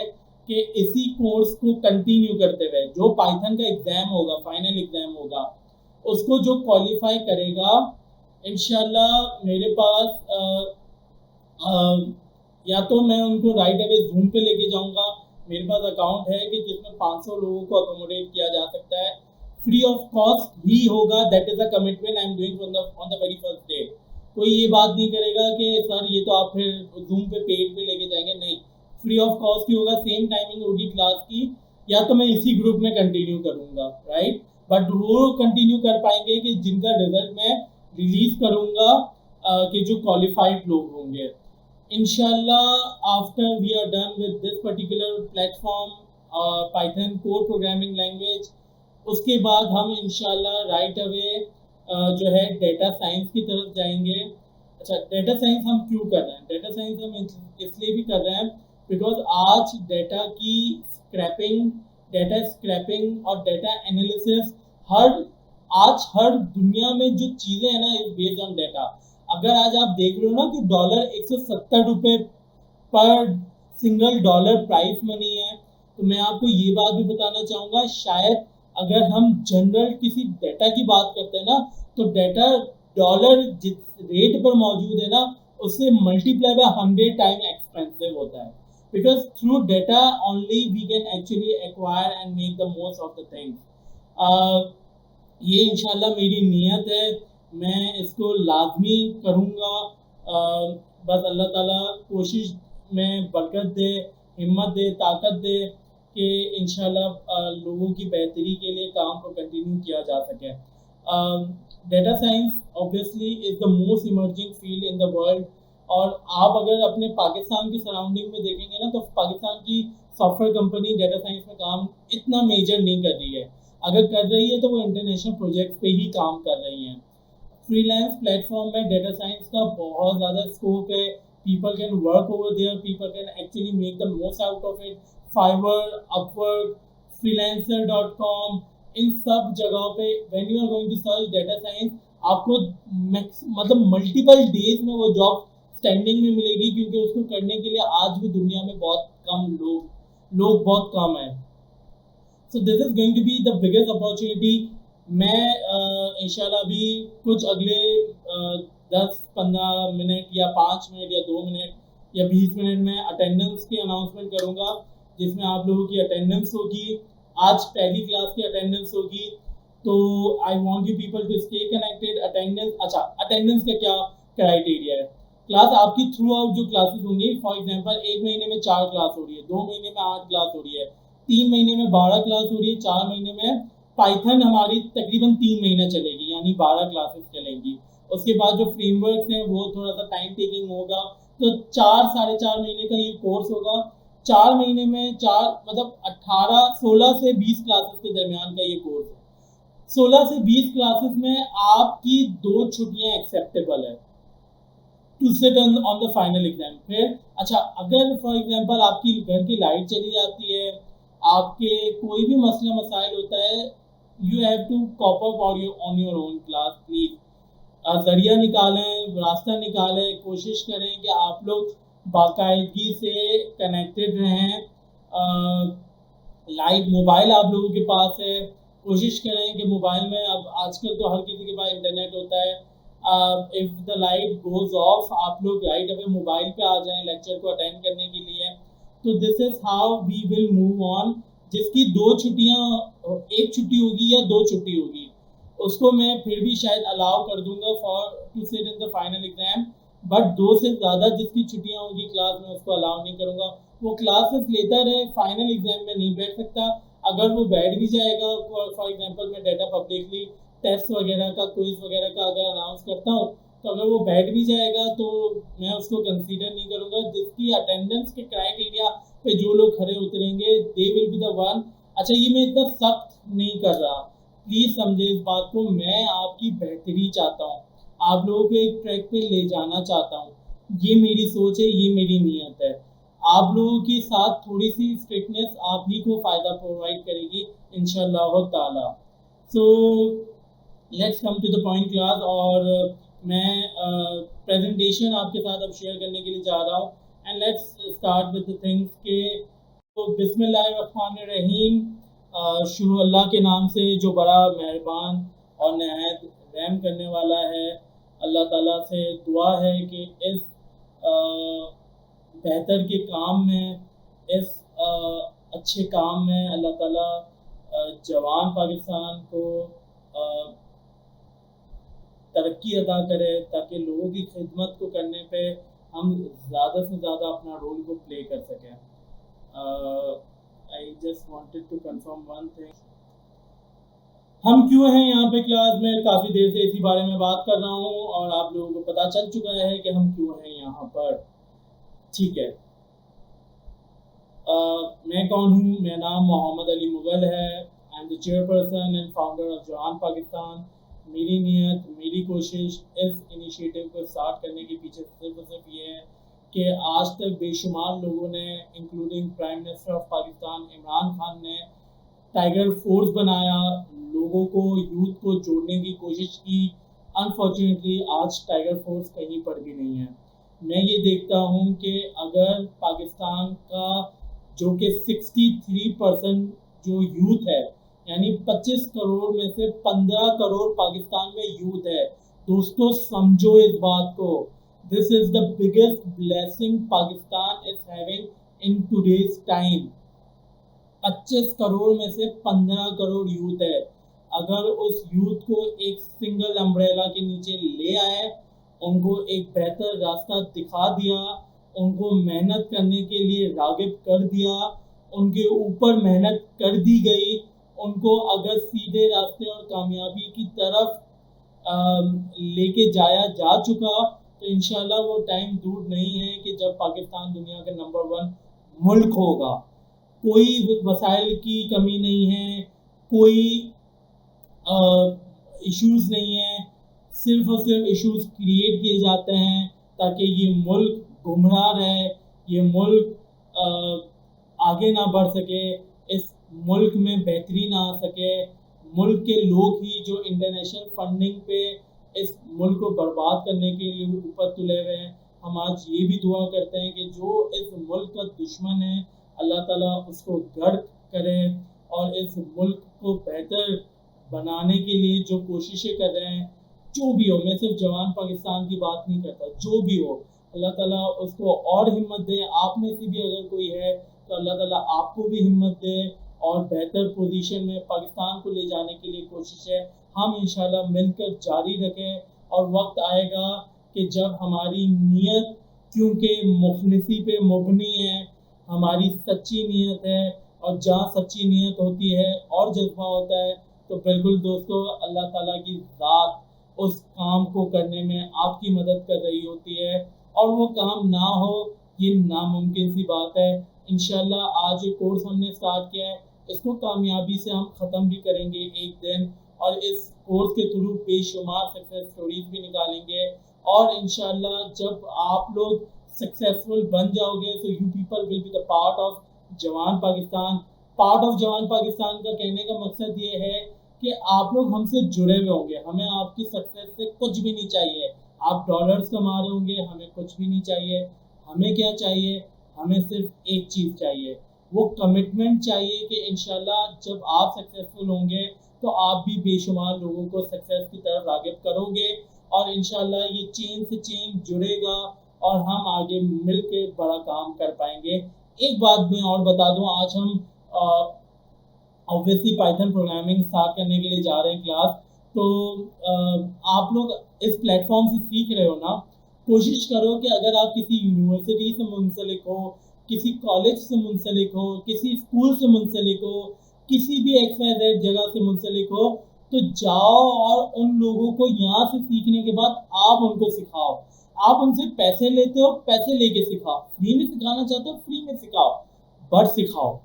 कि इसी कोर्स को कंटिन्यू करते हुए जो पाइथन का एग्जाम होगा, फाइनल एग्जाम होगा, उसको जो क्वालिफाई करेगा, इंशाल्लाह मेरे पास या तो मैं उनको राइट अवे जूम पे लेके जाऊंगा। मेरे पास अकाउंट है कि जिसमें 500 लोगों को अकोमोडेट किया जा सकता है, फ्री ऑफ कॉस्ट ही होगा। That is a commitment I am doing on the very first day. कोई ये बात नहीं करेगा कि सर ये तो आप फिर जूम पे पेड पे लेके जाएंगे, नहीं, फ्री ऑफ कॉस्ट ही होगा। सेम टाइमिंग होगी क्लास की, या तो मैं इसी ग्रुप में कंटिन्यू करूंगा, राइट। बट वो कंटिन्यू कर पाएंगे कि जिनका रिजल्ट मैं रिलीज करूंगा, कि जो क्वालिफाइड लोग होंगे। Inshallah, after we are done with this particular platform, Python core programming language, उसके बाद हम इंशाल्लाह राइट अवे जो है डेटा साइंस की तरफ जाएंगे। अच्छा, डेटा साइंस हम क्यों कर रहे हैं? डेटा साइंस हम इसलिए भी कर रहे हैं बिकॉज आज डेटा स्क्रैपिंग और डेटा एनालिसिस, हर दुनिया में जो चीज़ें हैं ना, इज बेस्ड ऑन डेटा। अगर आज आप देख रहे हो ना कि $170 पर सिंगल डॉलर प्राइस मनी है, तो मैं आपको ये बात भी बताना चाहूँगा, शायद अगर हम जनरल किसी डेटा की बात करते हैं ना, तो डेटा डॉलर जिस रेट पर मौजूद है ना, उससे मल्टीप्लाई बाय 100 टाइम एक्सपेंसिव होता है। Because through data only we can actually acquire and make the most of the things. ये इंशाल्लाह मेरी नीयत है, मैं इसको लाजमी करूँगा। बस अल्लाह ताला कोशिश में बरकत दे, हिम्मत दे, ताकत दे कि इंशाल्लाह लोगों की बेहतरी के लिए काम को कंटिन्यू किया जा सके। Data science obviously is the most emerging field in the world. और आप अगर अपने पाकिस्तान की सराउंडिंग में देखेंगे ना, तो पाकिस्तान की सॉफ्टवेयर कंपनी डेटा साइंस में काम इतना मेजर नहीं कर रही है। अगर कर रही है तो वो इंटरनेशनल प्रोजेक्ट पे ही काम कर रही हैं। फ्रीलांस प्लेटफॉर्म में डेटा साइंस का बहुत ज़्यादा स्कोप है। People can work over there, people can actually make the most out of it. Fiverr, Upwork, freelancer.com, इन सब जगहों पे when you are going to search data science, आपको मतलब मल्टीपल डेज में वो जॉब स्टैंडिंग में मिलेगी, क्योंकि उसको करने के लिए आज भी दुनिया में बहुत कम लोग बहुत कम है। So this is going to be the biggest opportunity. मैं इंशाल्लाह अभी कुछ अगले 10-15 मिनट या 5 मिनट या 2 मिनट या 20 मिनट में अटेंडेंस की अनाउंसमेंट करूंगा, जिसमें आप लोगों की अटेंडेंस होगी। आज पहली क्लास की अटेंडेंस होगी, तो I want you people to stay connected. Attendance, अच्छा, अटेंडेंस का क्या क्राइटेरिया है? क्लास आपकी थ्रू आउट जो क्लासेस होंगी, फॉर एग्जांपल 1 महीने में 4 क्लास हो रही है, 2 महीने में 8 क्लास हो रही है, 3 महीने में 12 क्लास हो रही है, 4 महीने में पाइथन हमारी तकरीबन 3 महीने चलेगी, यानी 12 क्लासेस चलेंगी। उसके बाद जो फ्रेमवर्क हैं वो थोड़ा सा टाइम टेकिंग होगा, तो 4 साढ़े 4 महीने का ये कोर्स होगा। 4 महीने में 4 मतलब 16 से 20 क्लासेस के दरमियान का ये कोर्स है। 16 से 20 क्लासेस में आपकी 2 छुट्टियां एक्सेप्टेबल है to sit on the final exam. फिर अच्छा, अगर फॉर एग्जांपल आपकी घर की लाइट चली जाती है, आपके कोई भी मसला मसाइल होता है, you have to cope up on your own class. Please जरिया निकालें, रास्ता निकालें, कोशिश करें कि आप लोग बाकायदगी से कनेक्टेड रहें। लाइट मोबाइल आप लोगों के पास है, कोशिश करें कि मोबाइल में, अब आजकल तो हर किसी के पास इंटरनेट होता है, if the light goes off आप लोग राइट अवे मोबाइल पे आ जाएं लेक्चर को अटेंड करने के लिए। तो this is how we will move on. जिसकी 2 छुट्टियां, 1 छुट्टी होगी या 2 छुट्टी होगी, उसको मैं फिर भी शायद अलाउ कर दूंगा for to sit in the final exam, but 2 से ज़्यादा जिसकी छुट्टियां होंगी क्लास में उसको अलाउ नहीं करूंगा। वो क्लासेस लेता रहे, फाइनल एग्जाम में नहीं बैठ सकता। अगर वो बैठ भी जाएगा, फॉर एग्जांपल मैं डाटा पब्लिकली टेस्ट वगैरह का, क्विज वगैरह का अगर अनाउंस करता हूँ, तो अगर वो बैठ भी जाएगा तो मैं उसको कंसीडर नहीं करूँगा। जिसकी अटेंडेंस के क्राइटेरिया पे जो लोग खड़े उतरेंगे, they will be the one. अच्छा, ये मैं इतना सख्त नहीं कर रहा, प्लीज़ समझे इस बात को। मैं आपकी बेहतरी चाहता हूँ, आप लोगों को एक ट्रैक पे ले जाना चाहता हूँ। ये मेरी सोच है, ये मेरी नीयत है। आप लोगों के साथ थोड़ी सी स्ट्रिक्टनेस आप ही को फ़ायदा प्रोवाइड करेगी इंशाल्लाह ताला। So let's come to the point class. और मैं प्रेजेंटेशन आपके साथ अब शेयर करने के लिए जा रहा हूँ, and let's start with the things के। तो बिस्मिल्लाहिर्रहमानिर्रहीम, शुरू अल्लाह के नाम से जो बड़ा मेहरबान और नहायत रहम करने वाला है। अल्लाह ताला से दुआ है कि इस बेहतर के काम में, इस अच्छे काम में अल्लाह ताला जवान पाकिस्तान को तरक्की अदा करे, ताकि लोगों की खिदमत को करने पे हम ज़्यादा से ज़्यादा अपना रोल को प्ले कर सकें। I just wanted to confirm one thing, हम क्यों हैं यहाँ पे क्लास में। काफ़ी देर से इसी बारे में बात कर रहा हूँ और आप लोगों को पता चल चुका है कि हम क्यों हैं यहाँ पर, ठीक है। मैं कौन हूँ? मेरा नाम मोहम्मद अली मुगल है। I am the chairperson and founder of Jawan Pakistan. मेरी नीयत, मेरी कोशिश इस इनिशिएटिव को स्टार्ट करने के पीछे सिर्फ और सिर्फ ये है कि आज तक बेशुमार लोगों ने, including prime minister of Pakistan Imran Khan ने, टाइगर फोर्स बनाया, लोगों को, यूथ को जोड़ने की कोशिश की। अनफॉर्चुनेटली आज टाइगर फोर्स कहीं पर भी नहीं है। मैं ये देखता हूँ कि अगर पाकिस्तान का जो कि 63% जो यूथ है, यानी 25 करोड़ में से 15 करोड़ पाकिस्तान में यूथ है। दोस्तों समझो इस बात को, this is the biggest blessing Pakistan is having in today's time. 25 crore में से 15 करोड़ यूथ है। अगर उस यूथ को एक सिंगल अम्ब्रेला के नीचे ले आए, उनको एक बेहतर रास्ता दिखा दिया, उनको मेहनत करने के लिए रागिब कर दिया, उनके ऊपर मेहनत कर दी गई, उनको अगर सीधे रास्ते और कामयाबी की तरफ लेके जाया जा चुका, तो इंशाल्लाह वो टाइम दूर नहीं है कि जब पाकिस्तान दुनिया का नंबर 1 मुल्क होगा। कोई वसाइल की कमी नहीं है, कोई इश्यूज नहीं है, सिर्फ और सिर्फ इश्यूज क्रिएट किए जाते हैं ताकि ये मुल्क गुमराह रहे, ये मुल्क आगे ना बढ़ सके, इस मुल्क में बेहतरी ना आ सके। मुल्क के लोग ही जो इंटरनेशनल फंडिंग पे इस मुल्क को बर्बाद करने के लिए ऊपर तुले हुए हैं। हम आज ये भी दुआ करते हैं कि जो इस मुल्क का दुश्मन है, अल्लाह ताला उसको गर्क करे, और इस मुल्क को बेहतर बनाने के लिए जो कोशिशें कर रहे हैं, जो भी हो, मैं सिर्फ जवान पाकिस्तान की बात नहीं करता, जो भी हो, अल्लाह ताला उसको और हिम्मत दे। आप में से भी अगर कोई है तो अल्लाह ताला आपको भी हिम्मत दे और बेहतर पोजीशन में पाकिस्तान को ले जाने के लिए कोशिश है। हम इंशाल्लाह मिलकर जारी रखें, और वक्त आएगा कि जब हमारी नीयत क्योंकि मुखलिसी पे मुबनी है, हमारी सच्ची नीयत है, और जहाँ सच्ची नीयत होती है और जज्बा होता है तो बिल्कुल दोस्तों अल्लाह ताला की ज़ात उस काम को करने में आपकी मदद कर रही होती है, और वो काम ना हो ये नामुमकिन सी बात है। इंशाल्लाह आज ये कोर्स हमने स्टार्ट किया है, इसको कामयाबी से हम ख़त्म भी करेंगे एक दिन, और इस कोर्स के थ्रू बेशुमार सक्सेस स्टोरीज भी निकालेंगे। और इंशाल्लाह जब आप लोग सक्सेसफुल बन जाओगे तो you people will be the part of Jawan Pakistan. Part of Jawan Pakistan का कहने का मकसद ये है कि आप लोग हमसे जुड़े हुए होंगे, हमें आपकी सक्सेस से कुछ भी नहीं चाहिए। आप डॉलर्स कमा रहे होंगे, हमें कुछ भी नहीं चाहिए। हमें क्या चाहिए? हमें सिर्फ एक चीज़ चाहिए, वो कमिटमेंट चाहिए कि इंशाल्लाह जब आप सक्सेसफुल होंगे तो आप भी बेशुमार लोगों को सक्सेस की तरफ राग़िब करोगे, और इंशाल्लाह ये चेन से चेन जुड़ेगा और हम आगे मिल के बड़ा काम कर पाएंगे। एक बात मैं और बता दूं, आज हम ऑब्वियसली पाइथन प्रोग्रामिंग स्टार्ट करने के लिए जा रहे हैं क्लास। तो आप लोग इस प्लेटफॉर्म से सीख रहे हो ना, कोशिश करो कि अगर आप किसी यूनिवर्सिटी से मुंसलिक हो, किसी कॉलेज से मुंसलिक हो, किसी स्कूल से मुंसलिक हो, किसी भी XYZ जगह से मुंसलिक हो, तो जाओ और उन लोगों को यहाँ से सीखने के बाद आप उनको सिखाओ। आप उनसे पैसे लेते हो, पैसे लेके सिखाओ। फ्री में सिखाना चाहते हो, फ्री में सिखाओ, बट सिखाओ।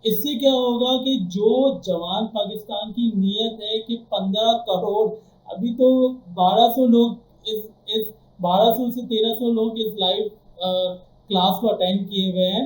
इससे क्या होगा कि जो जवान पाकिस्तान की नीयत है कि 15 करोड़, अभी तो 1200 लोग इस 1200 से 1300 लोग इस लाइव क्लास को अटेंड किए हुए हैं।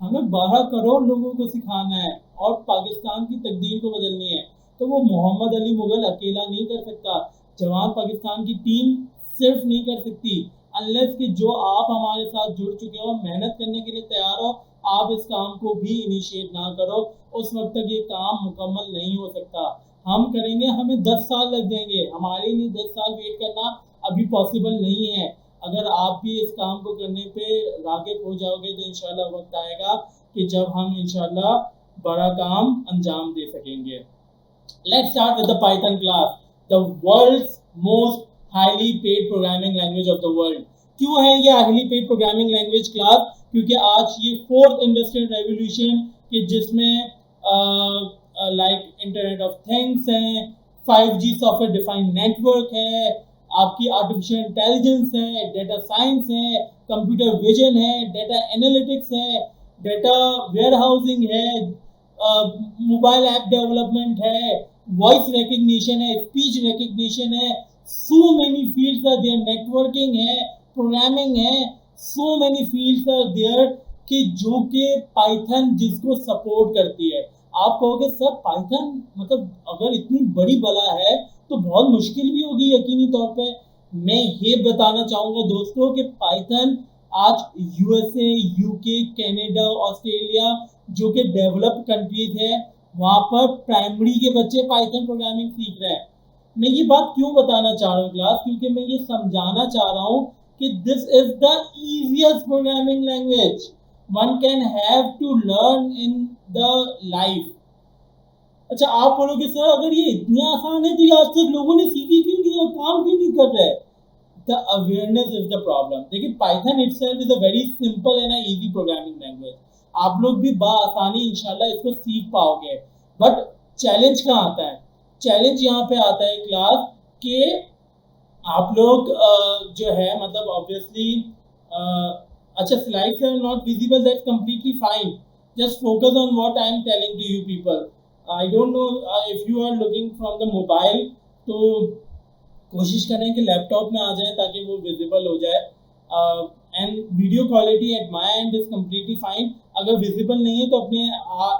हमें 12 करोड़ लोगों को सिखाना है और पाकिस्तान की तकदीर को बदलनी है। तो वो मोहम्मद अली मुगल अकेला नहीं कर सकता, जवान पाकिस्तान की टीम सिर्फ नहीं कर सकती, अनलेस कि जो आप हमारे साथ जुड़ चुके हो, मेहनत करने के लिए तैयार हो, आप इस काम को भी इनिशिएट ना करो, उस वक्त तक ये काम मुकम्मल नहीं हो सकता। हम करेंगे, हमें 10 साल लग जाएंगे, हमारे लिए 10 साल वेट करना अभी पॉसिबल नहीं है। अगर आप भी इस काम को करने पे राग़िब हो जाओगे तो इंशाल्लाह वक्त आएगा कि जब हम इंशाल्लाह बड़ा काम अंजाम दे सकेंगे। Let's start with the Python class, the world's most highly paid programming language of the world. क्यों है ये highly paid programming language class? क्योंकि आज ये फोर्थ इंडस्ट्रियल रेवोल्यूशन कि जिसमें लाइक इंटरनेट ऑफ थिंग्स है, 5G सॉफ्टवेयर डिफाइंड नेटवर्क है, आपकी आर्टिफिशियल इंटेलिजेंस है, डेटा साइंस है, कंप्यूटर विजन है, डेटा एनालिटिक्स है, डेटा वेयर हाउसिंग है, मोबाइल ऐप डेवलपमेंट है, वॉइस रिकग्निशन है, स्पीच रिकग्निशन है, so many fields are there, networking है, प्रोग्रामिंग है, so many fields are there कि जो कि पाइथन जिसको सपोर्ट करती है। आप कहोगे सर पाइथन मतलब अगर इतनी बड़ी बला है तो बहुत मुश्किल भी होगी यकीनी तौर पे। मैं ये बताना चाहूँगा दोस्तों कि पाइथन आज USA, UK, कनाडा, ऑस्ट्रेलिया जो कि डेवलप्ड कंट्रीज है, वहाँ पर प्राइमरी के बच्चे पाइथन प्रोग्रामिंग सीख रहे हैं। मैं ये बात क्यों बताना चाह रहा हूँ क्लास, क्योंकि मैं ये समझाना चाह रहा हूँ कि this is the easiest programming language one can have to learn in the life. अच्छा आप बोलोगे सर अगर ये इतनी आसान है तो ये आज तक लोगों ने सीखी क्यों नहीं और काम क्यों नहीं कर रहे? The awareness is the problem। देखिए Python itself is a very simple and a easy programming language। आप लोग भी बआसानी इंशाल्लाह इसको सीख पाओगे, बट चैलेंज कहाँ आता है? चैलेंज यहाँ पे आता है क्लास कि आप लोग जो है मतलब ऑब्वियसली अच्छा slides are not visible, that's completely fine, just focus on what I am telling to you people. I don't know if you are looking from the mobile, तो कोशिश करें कि लैपटॉप में आ जाए ताकि वो विजिबल हो जाए। And video quality at my and is completely fine, अगर विजिबल नहीं है तो अपने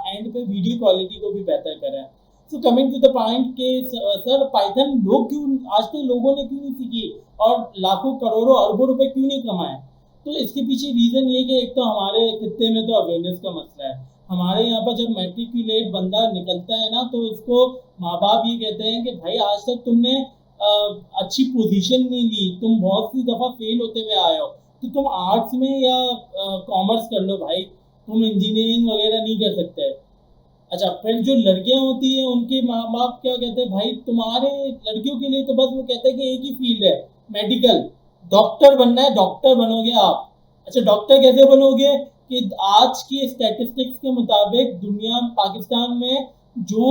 एंड पे वीडियो क्वालिटी को भी बेहतर करें। So coming to the point कि सर पाइथन लोग क्यों आज तक लोगों ने क्यों नहीं सीखी और लाखों करोड़ों अरबों रुपए क्यों नहीं कमाए? तो इसके पीछे रीज़न ये कि एक तो हमारे खित्ते में तो अवेयरनेस का मसला है। हमारे यहाँ पर जब मैट्रिकुलेट बंदा निकलता है ना तो उसको माँ बाप ये कहते हैं कि भाई आज तक तुमने अच्छी पोजीशन नहीं ली, तुम बहुत सी दफ़ा फेल होते हुए आए हो, तो तुम आर्ट्स में या कॉमर्स कर लो भाई, तुम इंजीनियरिंग वगैरह नहीं कर सकते। अच्छा फिर जो लड़कियां होती हैं उनके माँ बाप क्या कहते हैं, भाई तुम्हारे लड़कियों के लिए तो बस वो कहते हैं कि एक ही फील्ड है मेडिकल, डॉक्टर बनना है, डॉक्टर बनोगे आप। अच्छा, डॉक्टर कैसे बनोगे कि आज की स्टैटिस्टिक्स के मुताबिक दुनिया पाकिस्तान में जो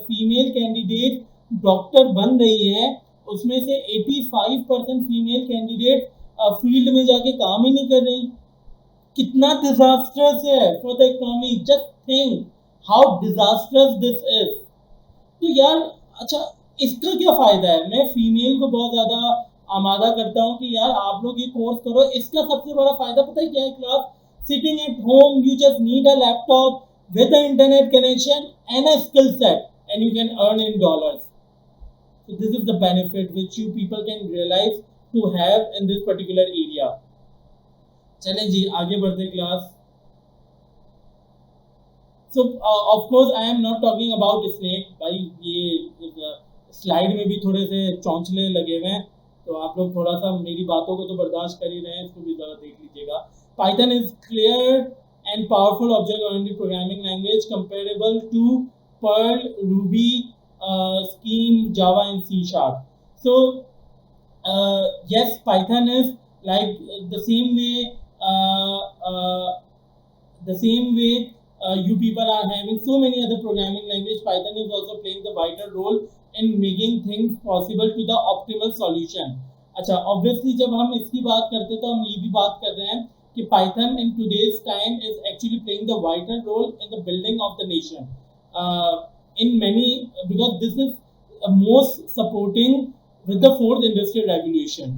फीमेल कैंडिडेट डॉक्टर बन रही हैं उसमें से 85% फीमेल कैंडिडेट फील्ड में जाके काम ही नहीं कर रही। कितना डिजास्टर्स है for the economy. Just think how disasters this is. तो यार अच्छा, इसका क्या फायदा है? मैं फीमेल को बहुत ज्यादा आमादा करता हूँ कि यार आप लोग ये कोर्स करो। इसका सबसे बड़ा फायदा पता है क्या है class? Sitting at home, you just need a laptop with the internet connection and a skill set, and you can earn in dollars. So this is the benefit which you people can realize to have in this particular area. चलें जी आगे बढ़ते class. So of course I am not talking about snake। भाई ये स्लाइड में भी थोड़े से चौंचले लगे हुए हैं, तो आप लोग थोड़ा सा मेरी बातों को तो बर्दाश्त कर ही रहे हैं, इसको भी ज़रा देख लीजिएगा। Python is clear and powerful object-oriented programming language comparable to Perl, Ruby, Scheme, Java, and C Sharp. So yes, Python is like the same way. The same way you people are having so many other programming language. Python is also playing the vital role in making things possible to the optimal solution. अच्छा, obviously जब हम इसकी बात करते हैं तो हम ये भी बात कर रहे हैं कि Python in today's time is actually playing the vital role in the building of the nation. In many, because this is most supporting with the fourth industrial revolution.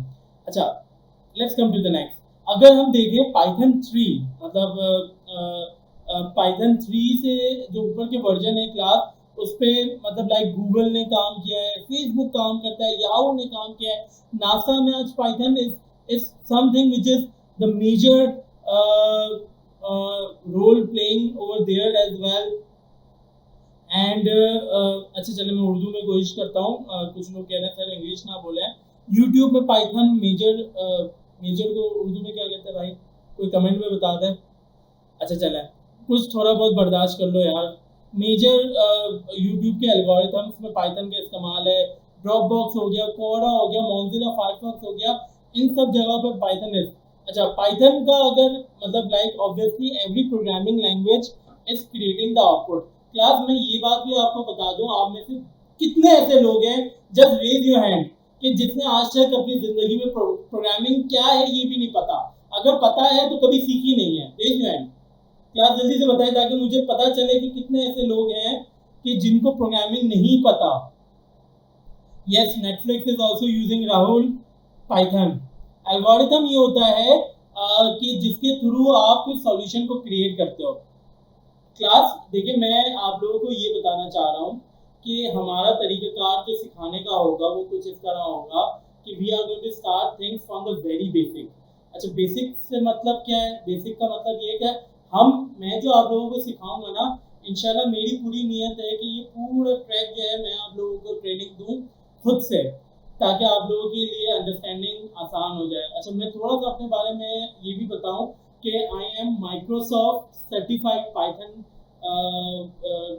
अच्छा, let's come to the next. अगर हम देखें Python 3 मतलब Python 3 से जो ऊपर के वर्जन है क्लास, उस पे मतलब लाइक गूगल ने काम किया है, फेसबुक काम करता है, याहू ने काम किया है, नासा में आज Python is something which is the major role playing over there as well. And अच्छा चले मैं उर्दू में कोशिश करता हूँ। कुछ लोग कह रहे हैं सर इंग्लिश ना बोले। यूट्यूब में पाइथन मेजर को उर्दू में क्या कहते हैं भाई? कोई कमेंट में बता दे। अच्छा चले, कुछ थोड़ा बहुत बर्दाश्त कर लो यार। मेजर यूट्यूब के एल्गोरिथम्स में पाइथन का इस्तेमाल है। ड्रॉप बॉक्स हो गया, कोरा हो गया, मोज़िला फायरफॉक्स हो गया, इन सब जगहों पे पाइथन है। अच्छा, पाइथन का अगर मतलब like obviously every programming language is creating the output. Class में ये बात भी आपको बता दूं, आप में से कितने ऐसे लोग हैं, जस्ट रेज योर हैंड, कि जिसने आज तक अपनी जिंदगी में प्रोग्रामिंग क्या है ये भी नहीं पता। अगर पता है तो कभी सीखी नहीं है। रेज योर हैंड, क्लास जल्दी से बताएं ताकि मुझे पता चले कि कितने ऐसे लोग हैं कि जिनको प्रोग्रामिंग नहीं पता। Yes, Netflix is also using Rahul Python. Algorithm ये होता है कि जिसके थ्रू आप फिर सॉल्यूशन को क्रिएट करते हो। क्लास देखिए, मैं आप लोगों को ये बताना चाह रहा हूँ कि हमारा तरीक़ाकार जो सिखाने का होगा वो कुछ इस तरह होगा कि we are going to start things from the very basic. अच्छा, बेसिक से मतलब क्या है? बेसिक का मतलब ये क्या, मैं जो आप लोगों को सिखाऊंगा ना, इंशाल्लाह मेरी पूरी नीयत है कि ये पूरा ट्रैक जो है मैं आप लोगों को ट्रेनिंग दूँ खुद से, ताकि आप लोगों के लिए अंडरस्टैंडिंग आसान हो जाए। अच्छा, मैं थोड़ा सा अपने बारे में ये भी बताऊं कि I am Microsoft certified Python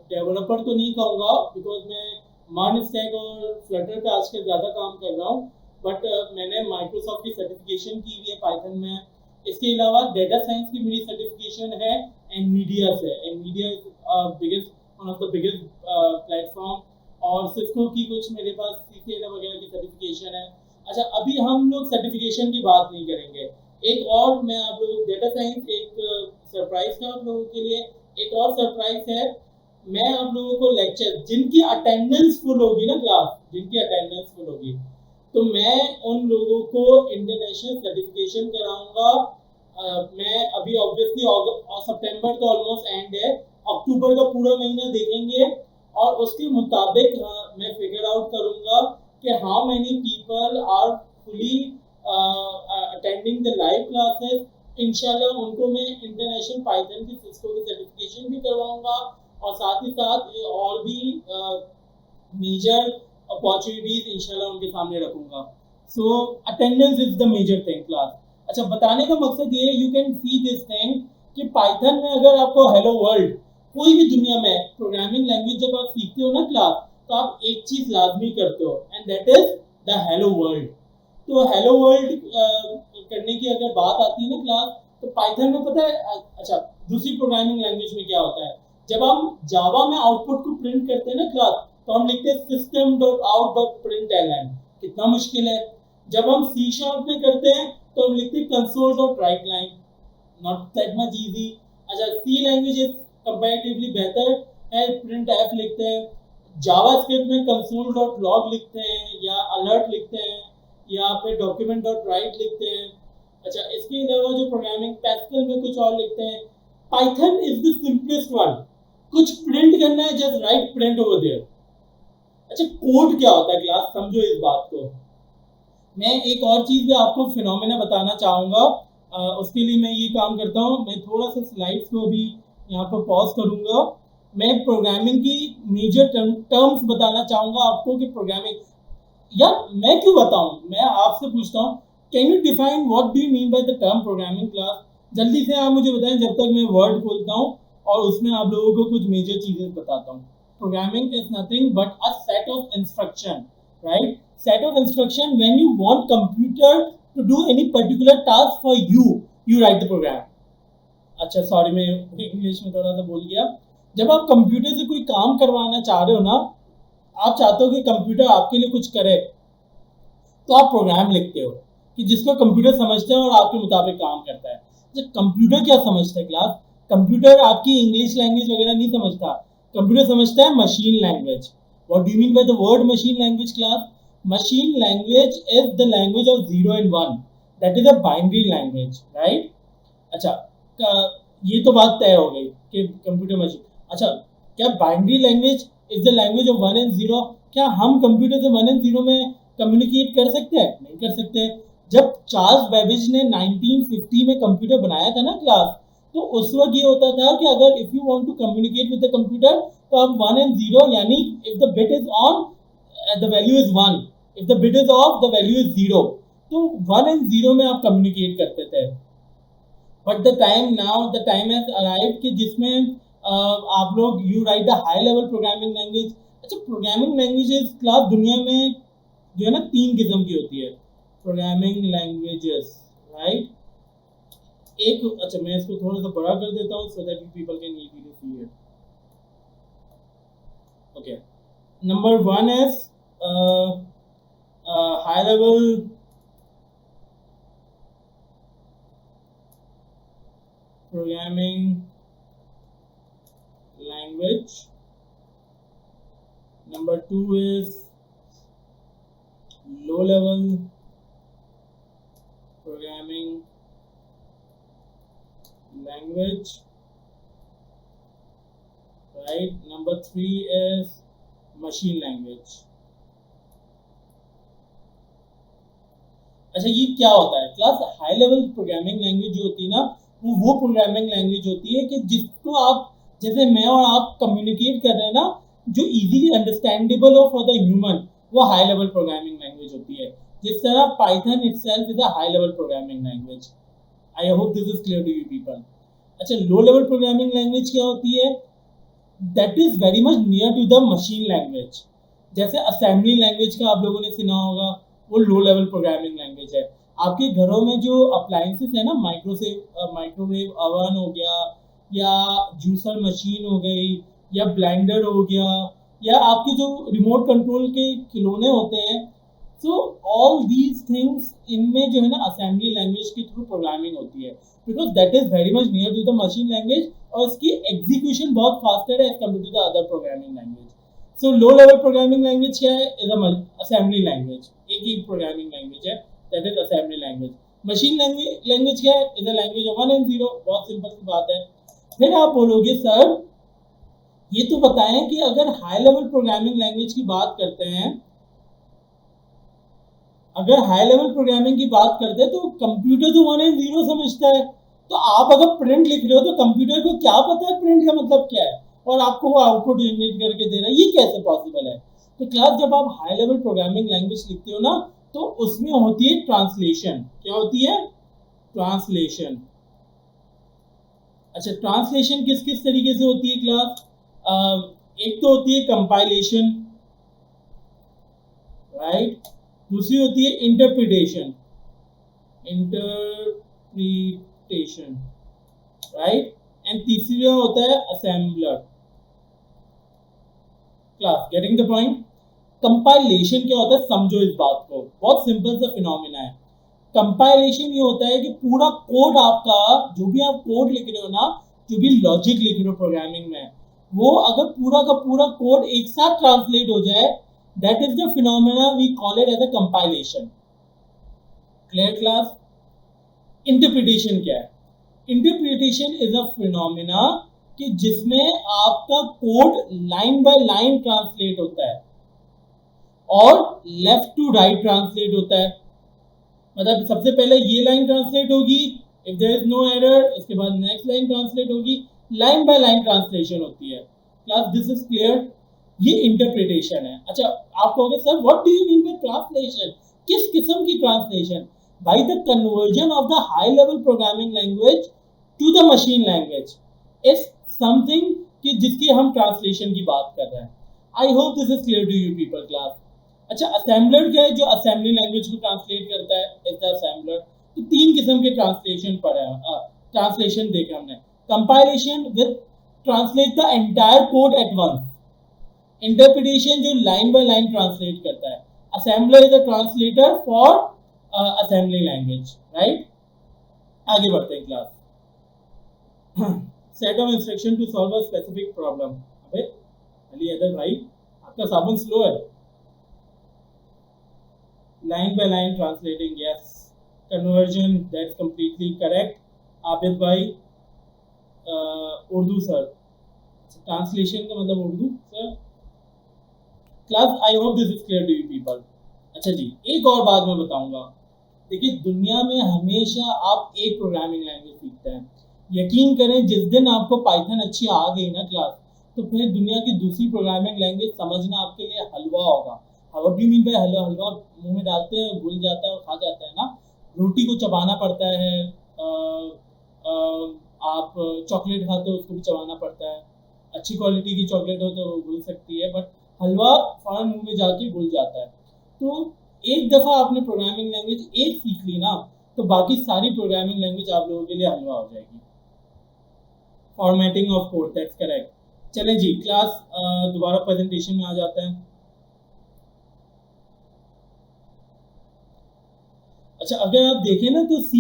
developer तो नहीं कहूँगा, बिकॉज मैं मर्न स्टैक और फ्लटर पे आजकल ज़्यादा काम कर रहा हूँ, बट मैंने माइक्रोसॉफ्ट की सर्टिफिकेशन की हुई है पाइथन में। इसके अलावा डेटा साइंस की मेरी सर्टिफिकेशन है एनवीडिया से। Nvidia biggest one of the biggest platform, और सिस्को की कुछ मेरे पास सीसीएनए वगैरह की सर्टिफिकेशन है। अच्छा, अभी हम लोग सर्टिफिकेशन की बात नहीं करेंगे। एक और मैं आप लोगों डेटा साइंस एक सरप्राइज था आप लोगों के लिए। एक और सरप्राइज है, मैं आप लोगों को लेक्चर जिनकी अटेंडेंस फुल होगी ना क्लास, जिनकी अटेंडेंस फुल होगी, तो मैं उन लोगों को इंटरनेशनल सर्टिफिकेशन कराऊंगा। मैं अभी ऑब्वियसली सितंबर तो ऑलमोस्ट एंड है, अक्टूबर का पूरा महीना देखेंगे और उसके मुताबिक मैं फिगर आउट करूंगा कि how many people are fully attending the live classes. इंशाल्लाह उनको मैं इंटरनेशनल पाइथन की सिस्को की सर्टिफिकेशन भी करवाऊंगा, और साथ ही साथ और भी मेजर अपॉर्चुनिटीज इंशाल्लाह उनके सामने रखूंगा। So attendance is the major thing class. अच्छा, बताने का मकसद ये है, you can see this thing कि पाइथन में अगर आपको हेलो वर्ल्ड, कोई भी दुनिया में प्रोग्रामिंग लैंग्वेज जब आप सीखते हो ना क्लास, तो आप एक चीज लाजमी करते हो, and that is the hello world. तो हेलो वर्ल्ड करने की अगर बात आती है ना क्लास, तो पाइथन में पता है अच्छा दूसरी प्रोग्रामिंग लैंग्वेज में क्या होता है, जब हम जावा में आउटपुट को प्रिंट करते हैं ना क्लास, तो हम लिखते हैं system.out.println, कितना मुश्किल है। जब हम सी शार्प में करते हैं तो हम लिखते हैं console.writeline, not that much easy. अच्छा सी लैंग्वेज इज कंपैरेटिवली बेहतर है, प्रिंट एफ लिखते हैं। जावास्क्रिप्ट में console.log लिखते हैं या अलर्ट लिखते हैं या फिर document.write लिखते हैं। अच्छा इसके अलावा जो प्रोग्रामिंग पैस्कल में कुछ और लिखते हैं। Python is the simplest one, कुछ प्रिंट करना है just write print over there. अच्छा कोड क्या होता है क्लास, समझो इस बात को। मैं एक और चीज भी आपको फिनोमेना बताना चाहूंगा, उसके लिए मैं ये काम करता हूँ, मैं थोड़ा सा स्लाइड्स को अभी यहाँ पर पॉज करूंगा। मैं प्रोग्रामिंग की मेजर टर्म्स बताना चाहूंगा आपको कि प्रोग्रामिंग, या मैं क्यों बताऊं, मैं आपसे पूछता हूँ can you define what do you mean by the term programming class. जल्दी से आप मुझे बताएं जब तक मैं वर्ड खोलता हूँ और उसमें आप लोगों को कुछ मेजर चीजें बताता हूँ। Programming is nothing but a set of instruction, right, set of instruction when you want computer to do any particular task for you, you write the program। अच्छा सॉरी मैं इंग्लिश में थोड़ा सा बोल गया। जब आप कंप्यूटर से कोई काम करवाना चाह रहे हो ना, आप चाहते हो कि कंप्यूटर आपके लिए कुछ करे, तो आप प्रोग्राम लिखते हो कि जिसको कंप्यूटर समझता है और आपके मुताबिक काम करता है। जब कंप्यूटर क्या समझता है क्लास, कंप्यूटर आपकी इंग्लिश लैंग्वेज वगैरह नहीं समझता, कंप्यूटर समझता है machine language. What do you mean by the word machine language class? Machine language is the language of 0 and 1, that is a binary language, right? अच्छा ये तो बात तय हो गई कि कंप्यूटर मशीन। अच्छा क्या binary language is the language of 1 and 0? क्या हम कंप्यूटर से 1 and 0 में कम्युनिकेट कर सकते हैं? नहीं कर सकते। जब चार्ल्स बेबेज ने 1950 में कंप्यूटर बनाया था ना क्लास, तो उस वक्त ये होता था कि अगर if you want to communicate with the computer, तो आप 1 and 0 यानी if the bit is on the value is 1, if the bit is off the value is 0, तो 1 and 0 में आप कम्युनिकेट करते थे। But the time has arrived कि जिसमें आप लोग you right the high level programming language. अच्छा प्रोग्रामिंग लैंग्वेजेस क्लास दुनिया में जो है ना 3 किस्म की होती है प्रोग्रामिंग लैंग्वेजेस, राइट। एक अच्छा मैं इसको थोड़ा सा बड़ा कर देता हूँ so that people can easily see it. Okay, number 1 is high level programming language. Number 2 is low level programming language, right? Number 3 is machine language. अच्छा ये क्या होता है class? High level programming language जो होती है ना, वो प्रोग्रामिंग लैंग्वेज होती है कि जिसको आप, जैसे मैं और आप कम्युनिकेट कर रहे हैं ना, जो इजीली अंडरस्टैंडेबल हो फॉर द ह्यूमन, वो हाई लेवल प्रोग्रामिंग लैंग्वेज होती है। जिस तरह Python itself is a high level programming language. I hope this is clear to you people. अच्छा लो लेवल प्रोग्रामिंग लैंग्वेज क्या होती है? That is very much near to the machine language। जैसे असेंबली लैंग्वेज का आप लोगों ने सुना होगा, वो लो लेवल प्रोग्रामिंग लैंग्वेज है। आपके घरों में जो अप्लायंसेस है ना, माइक्रोवेव ओवन हो गया, या जूसर मशीन हो गई, या ब्लेंडर हो गया, या आपके जो रिमोट कंट्रोल के खिलौने होते हैं, सो ऑल दीज थिंग्स, इनमें जो है ना असेंबली लैंग्वेज के थ्रू प्रोग्रामिंग होती है, because that is very much near to the machine language और इसकी एग्जीक्यूशन बहुत फास्टर है as compare to the other programming language. So low level programming language क्या है? इज असेंबली लैंग्वेज, एक ही प्रोग्रामिंग लैंग्वेज है, that is assembly language. Machine language क्या है? Is a language of 1 and 0। बहुत सिंपल सी बात है। फिर आप बोलोगे सर ये तो बताएं कि अगर हाई लेवल प्रोग्रामिंग लैंग्वेज की बात करते हैं, अगर हाई लेवल प्रोग्रामिंग की बात करते हैं, तो कंप्यूटर तो 1 and 0 समझता है, तो आप अगर प्रिंट लिख रहे हो तो कंप्यूटर को क्या पता है प्रिंट का मतलब क्या है, और आपको वो आउटपुट जनरेट करके दे रहा है? ये कैसे पॉसिबल है? तो क्लास जब आप हाई लेवल प्रोग्रामिंग लैंग्वेज लिखते हो ना, तो उसमें होती है ट्रांसलेशन। क्या होती है? ट्रांसलेशन। अच्छा ट्रांसलेशन किस किस तरीके से होती है क्लास? एक तो होती है कंपाइलेशन, राइट, दूसरी होती है इंटरप्रिटेशन, इंटरप्रिटेशन, राइट। एंड तीसरा होता है assembler. Class getting the point. Compilation क्या होता है, समझो इस बात को, बहुत सिंपल सा फिनोमिना है। कंपाइलेशन ये होता है कि पूरा कोड आपका, जो भी आप कोड लिख रहे हो ना, जो भी लॉजिक लिख रहे हो प्रोग्रामिंग में, वो अगर पूरा का पूरा कोड एक साथ ट्रांसलेट हो जाए, that is the phenomena we call it as a compilation. Clear class. Interpretation क्या है? इंटरप्रिटेशन इज अ फिनोमिना कि जिसमें आपका code line by line translate होता है और लेफ्ट टू राइट ट्रांसलेट होता है। मतलब सबसे पहले ये लाइन ट्रांसलेट होगी, if there is no error, उसके बाद नेक्स्ट लाइन ट्रांसलेट होगी, लाइन बाय लाइन ट्रांसलेशन होती है। Class this is clear. ये इंटरप्रिटेशन है। अच्छा, आप कहोगे sir what do you mean by translation? किस किस्म की translation? By the conversion of the high level programming language to the machine language is something कि जिसकी हम ट्रांसलेशन की बात कर रहे हैं। आई hope this is clear to you people. Class अच्छा, असेंबलर क्या है? जो असेंबली लैंग्वेज को ट्रांसलेट करता है, इज द असेंबलर। तो तीन किस्म के ट्रांसलेशन पर है, ट्रांसलेशन देखे हमने। Compilation with translate the entire code at once. Interpretation जो लाइन बाय लाइन ट्रांसलेट करता है। Assembler is a translator for assembly language, right. आगे बढ़ते हैं class. Set of instruction to solve a specific problem. अबे अली अदर भाई, आपका साबुन स्लो है। Line by line translating, yes. Conversion, that's completely correct. Abid bhai, Urdu sir. Translation का मतलब Urdu sir. Class, I hope this is clear to you people. अच्छा जी, एक और बात मैं बताऊंगा। देखिए, दुनिया में हमेशा आप एक प्रोग्रामिंग लैंग्वेज सीखते हैं। यकीन करें, जिस दिन आपको पाइथन अच्छी आ गई ना क्लास, तो फिर दुनिया की दूसरी प्रोग्रामिंग लैंग्वेज समझना आपके लिए हलवा होगा। How do you mean by halwa? Halwa मुंह में डालते हैं, घुल जाता है और खा जाता है ना। रोटी को चबाना पड़ता है, आप चॉकलेट खाते हो उसको भी चबाना पड़ता है। अच्छी क्वालिटी की चॉकलेट हो तो घुल सकती है, बट हलवा फौरन मुंह में जाके घुल जाता है। तो एक दफ़ा आपने प्रोग्रामिंग लैंग्वेज एक सीख ली ना, तो बाकी सारी प्रोग्रामिंग लैंग्वेज आप लोगों के लिए हलवा हो जाएगी। Formatting of code, that's correct. चलें जी, क्लास दोबारा प्रेजेंटेशन में आ जाते हैं। अच्छा, अगर आप देखें ना तो C++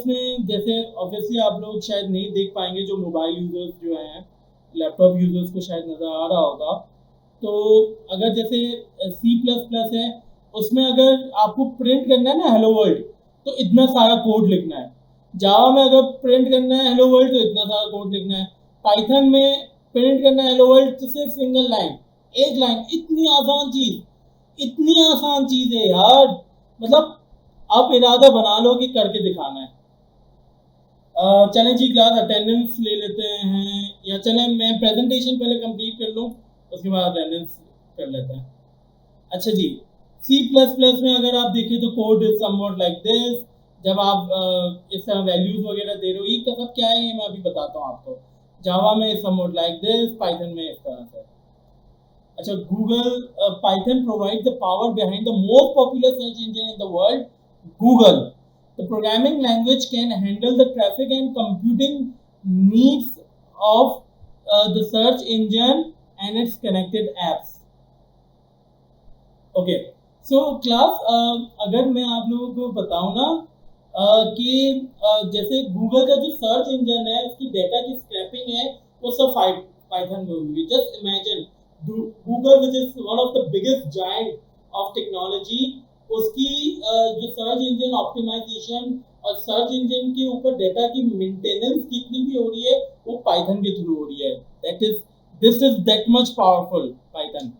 में, जैसे ऑब्वियसली आप लोग शायद नहीं देख पाएंगे, जो मोबाइल यूजर्स जो हैं, लैपटॉप यूजर्स को शायद नज़र आ रहा होगा। तो अगर जैसे C++ है, उसमें अगर आपको प्रिंट करना है ना हेलो वर्ल्ड, तो इतना सारा कोड लिखना है। जावा में अगर प्रिंट करना है हेलो वर्ल्ड, तो इतना सारा कोड लिखना है। पाइथन में प्रिंट करना है हेलो वर्ल्ड, तो सिर्फ सिंगल लाइन, एक लाइन। इतनी आसान चीज, इतनी आसान चीज है यार। मतलब आप इरादा बना लो कि करके दिखाना है। चलें जी, क्लास अटेंडेंस ले लेते हैं, या चलें मैं प्रेजेंटेशन पहले कंप्लीट कर लूँ, उसके बाद अटेंडेंस कर लेते हैं। अच्छा जी, C++ में अगर आप देखें तो code is somewhat like this. जब आप इस तरह वैल्यूज वगैरह दे रहे हो, ये मतलब क्या है ये मैं अभी बताता हूँ आपको। जावा में is somewhat like this, Python में इस तरह से। अच्छा, Google Python provide the power behind the most popular search engine in the world, Google. The programming language can handle the traffic and computing needs of the search engine and its connected apps. Okay, so class, अगर मैं आप लोगों को बताऊं ना कि जैसे गूगल का जो सर्च इंजन है, उसकी डेटा की स्क्रैपिंग है, वो सब पाइथन में होगी। Just imagine Google, which is one of the biggest giant of technology, उसकी जो सर्च इंजन ऑप्टिमाइजेशन और सर्च इंजन के ऊपर डेटा की मेंटेनेंस कितनी भी हो रही है, वो पाइथन के थ्रू हो रही है। This is that much powerful Python.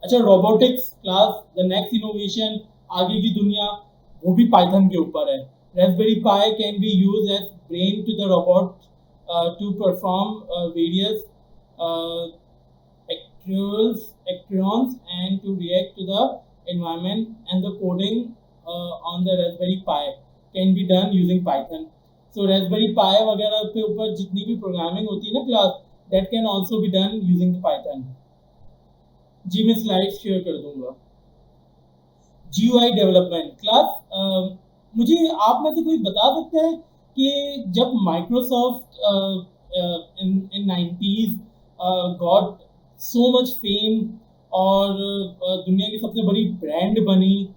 अच्छा, robotics class, the next innovation, आगे की दुनिया, वो भी पाइथन के ऊपर है। Raspberry Pi can be use as brain to the robot to perform various actions and to react to the environment, and the coding on the Raspberry Pi can be done using Python. So Raspberry Pi वगैरह के ऊपर जितनी भी प्रोग्रामिंग होती है ना class, that can also be done using the Python. जी मैं स्लाइड शेयर कर दूंगा। GUI development class. मुझे आप में से कोई बता सकता है कि जब माइक्रोसॉफ्ट इन 90s got so much fame और दुनिया की सबसे बड़ी ब्रांड बनी,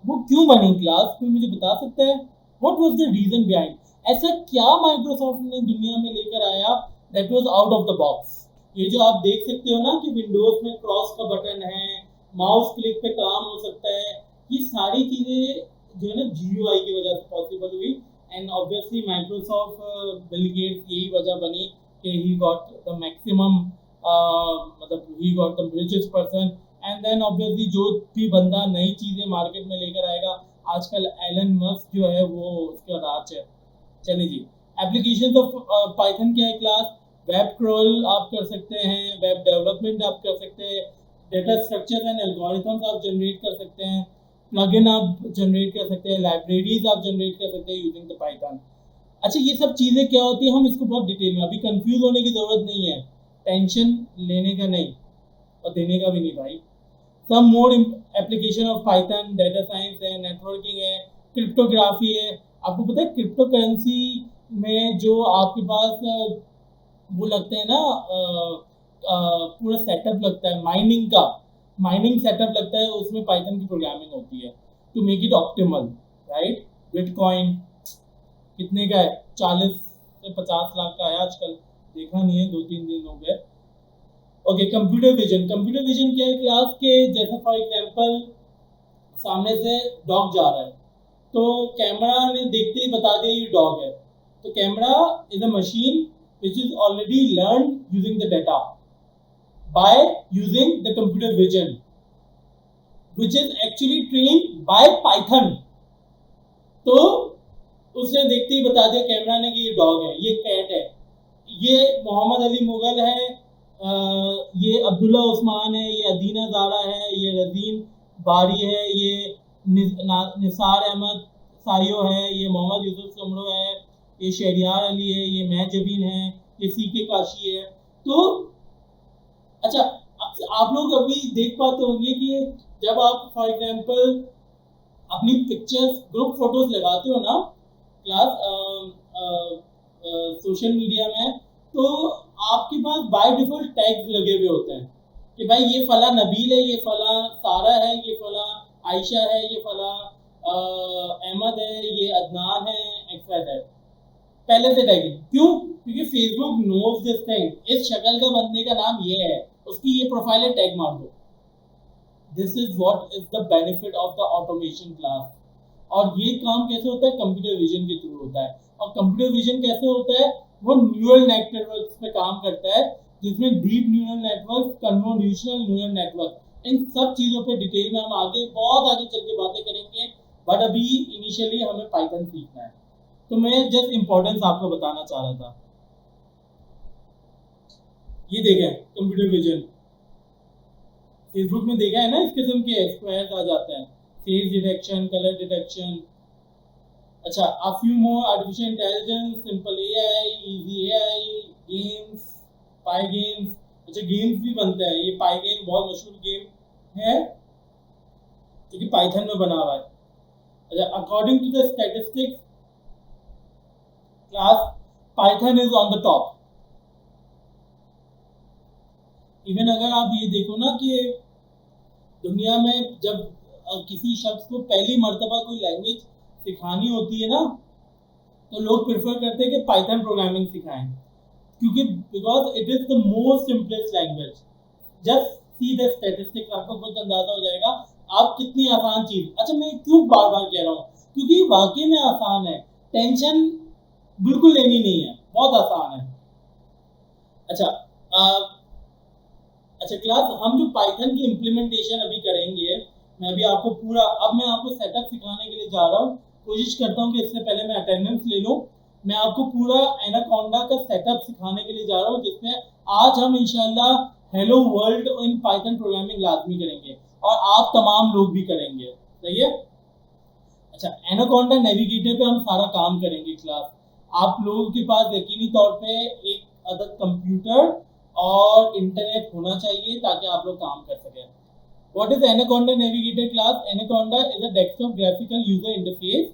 वो क्यों बनी क्लास? कोई मुझे बता सकता है? What was the reason behind? ऐसा क्या माइक्रोसॉफ्ट ने दुनिया में लेकर आया that was out of the box? ये जो आप देख सकते हो ना कि विंडोज में क्रॉस का बटन है, माउस क्लिक पे काम हो सकता है, ये सारी चीजें जो है ना GUI की वजह से पॉसिबल हुई। And obviously Microsoft Bill Gates यही वजह बनी कि ही गॉट द मैक्सिमम, मतलब he got the richest person. And then obviously जो भी बंदा नई चीजें मार्केट में लेकर आएगा, आजकल एलन मस्क जो है वो उसका राज है। चलिए जी, एप्लीकेशन ऑफ पाइथन क्या है क्लास? वेब क्रॉल आप कर सकते हैं, वेब डेवलपमेंट आप कर सकते हैं, डेटा स्ट्रक्चर एंड एल्गोरिथम्स आप जनरेट कर सकते हैं, प्लगइन आप जनरेट कर सकते हैं, लाइब्रेरीज आप जनरेट कर सकते हैं यूजिंग द पाइथन। अच्छा, ये सब चीज़ें क्या होती है हम इसको बहुत डिटेल में, अभी कंफ्यूज होने की ज़रूरत नहीं है, टेंशन लेने का नहीं और देने का भी नहीं भाई। Some more application of Python, data science है, नेटवर्किंग है, क्रिप्टोग्राफी है। आपको पता है क्रिप्टो करेंसी में जो आपके पास वो लगते हैं ना, पूरा सेटअप लगता है माइनिंग का, माइनिंग सेटअप लगता है, उसमें पाइथन की प्रोग्रामिंग होती है to make it optimal, right? Bitcoin कितने का है? 40 से 50 लाख का है आजकल, देखा नहीं है, 2-3 दिन हो गए। Okay, computer vision. Computer vision क्या है क्लास के? जैसे फॉर एग्जांपल सामने से डॉग जा रहा है, तो कैमरा ने देखते ही बता दिया ये डॉग है। तो camera is a machine which is already learned using the data by using the computer vision, which is actually trained by Python. तो उसने देखते ही बता दिया कैमरा ने कि ये डॉग है, ये कैट है, ये मोहम्मद अली मुगल है, ये अब्दुल्ला उस्मान है, ये अदीना ज़ारा है, ये रजीन बारी है, ये निसार अहमद सायो है, ये मोहम्मद यूसुफ समरो है, ये शहरियार अली है, ये महजबीन है, ये सीके काशी है। तो अच्छा, आप लोग अभी देख पाते होंगे कि जब आप फॉर एग्जांपल अपनी पिक्चर्स ग्रुप फोटोज लगाते हो ना क्लास सोशल मीडिया में, तो आपके पास बाय डिफॉल्ट टैग लगे हुए होते हैं कि भाई ये फला नबील है, ये फला सारा है, ये फला आयशा है, ये फला अहमद है, ये अदनान है, एक्सेट्रा। पहले से टैगिंग क्यों? क्योंकि फेसबुक नोज दिस थिंग, इस शक्ल का बंदे का नाम ये है, उसकी ये प्रोफाइल है, टैग मार दो। This is what is the benefit of the automation class. और ये काम कैसे होता है? कंप्यूटर विजन के थ्रू होता है। और कंप्यूटर विजन कैसे होता है? वो न्यूरल नेटवर्क्स पे काम करता है, जिसमें deep neural network, convolutional neural network, इन सब चीजों पे डिटेल में हम आगे बहुत आगे चल के बातें करेंगे। बट अभी इनिशियली हमें पाइथन सीखना है, तो मैं जस्ट इंपॉर्टेंस आपको बताना चाह रहा था। ये देखें कंप्यूटर विजन, फेसबुक में देखा है ना, इस किस्म के स्क्वायर्स आ जाते हैं, फेस डिटेक्शन, कलर डिटेक्शन। अच्छा, a few more artificial intelligence, simple AI, easy AI, games, pi games. अच्छा, गेम्स भी बनते हैं, ये पाई गेम बहुत मशहूर गेम है जो कि पाइथन में बना हुआ है। अच्छा, according to the statistics class, Python is on the top. Even अगर आप ये देखो ना कि दुनिया में जब किसी शख्स को पहली मर्तबा कोई लैंग्वेज सिखानी होती है ना, तो लोग प्रेफर करते हैं कि पाइथन प्रोग्रामिंग सिखाएं, क्योंकि because it is the most simplest language. Just see the statistics, आपको खुद अंदाजा हो जाएगा आप कितनी आसान चीज। अच्छा, मैं क्यों बार बार कह रहा हूँ? क्योंकि वाकई में आसान है, टेंशन बिल्कुल लेनी नहीं है, बहुत आसान है। अच्छा, अच्छा क्लास, हम जो पाइथन की इम्प्लीमेंटेशन अभी करेंगे, मैं अभी आपको पूरा, अब मैं आपको सेटअप सिखाने के लिए जा रहा हूँ। कोशिश करता हूँ कि इससे पहले मैं अटेंडेंस ले लूँ। मैं आपको पूरा एनाकोंडा का सेटअप सिखाने के लिए जा रहा हूँ, जिसमें आज हम इंशाल्लाह hello world in Python programming लाजमी करेंगे और आप तमाम लोग भी करेंगे, सही है? अच्छा, एनाकोंडा नेविगेटर पे हम सारा काम करेंगे क्लास। आप लोगों के पास यकीनी तौर पे एक अदद कंप्यूटर और इंटरनेट होना चाहिए ताकि आप लोग काम कर सकें। What is Anaconda Navigator class? Anaconda is a desktop graphical user interface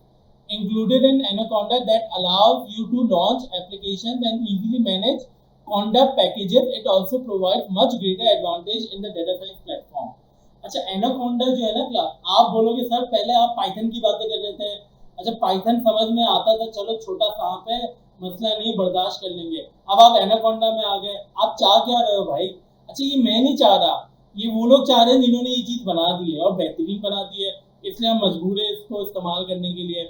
included in Anaconda that allows you to launch applications and easily manage Conda packages. It also provides much greater advantage in the data science platform. अच्छा, Anaconda जो है ना क्लास, आप बोलोगे सर पहले आप पाइथन की बातें कर रहे थे। अच्छा, पाइथन समझ में आता था, चलो छोटा सांप है, मसला नहीं, बर्दाश्त कर लेंगे। अब आप Anaconda में आ गए, आप चाह क्या रहे हो भाई? अच्छा, ये मैं नहीं चाह रहा, ये वो लोग चाह रहे हैं जिन्होंने ये चीज़ बना दी है और बेहतरीन बना दी है, इसलिए हम मजबूर है इसको इस्तेमाल करने के लिए।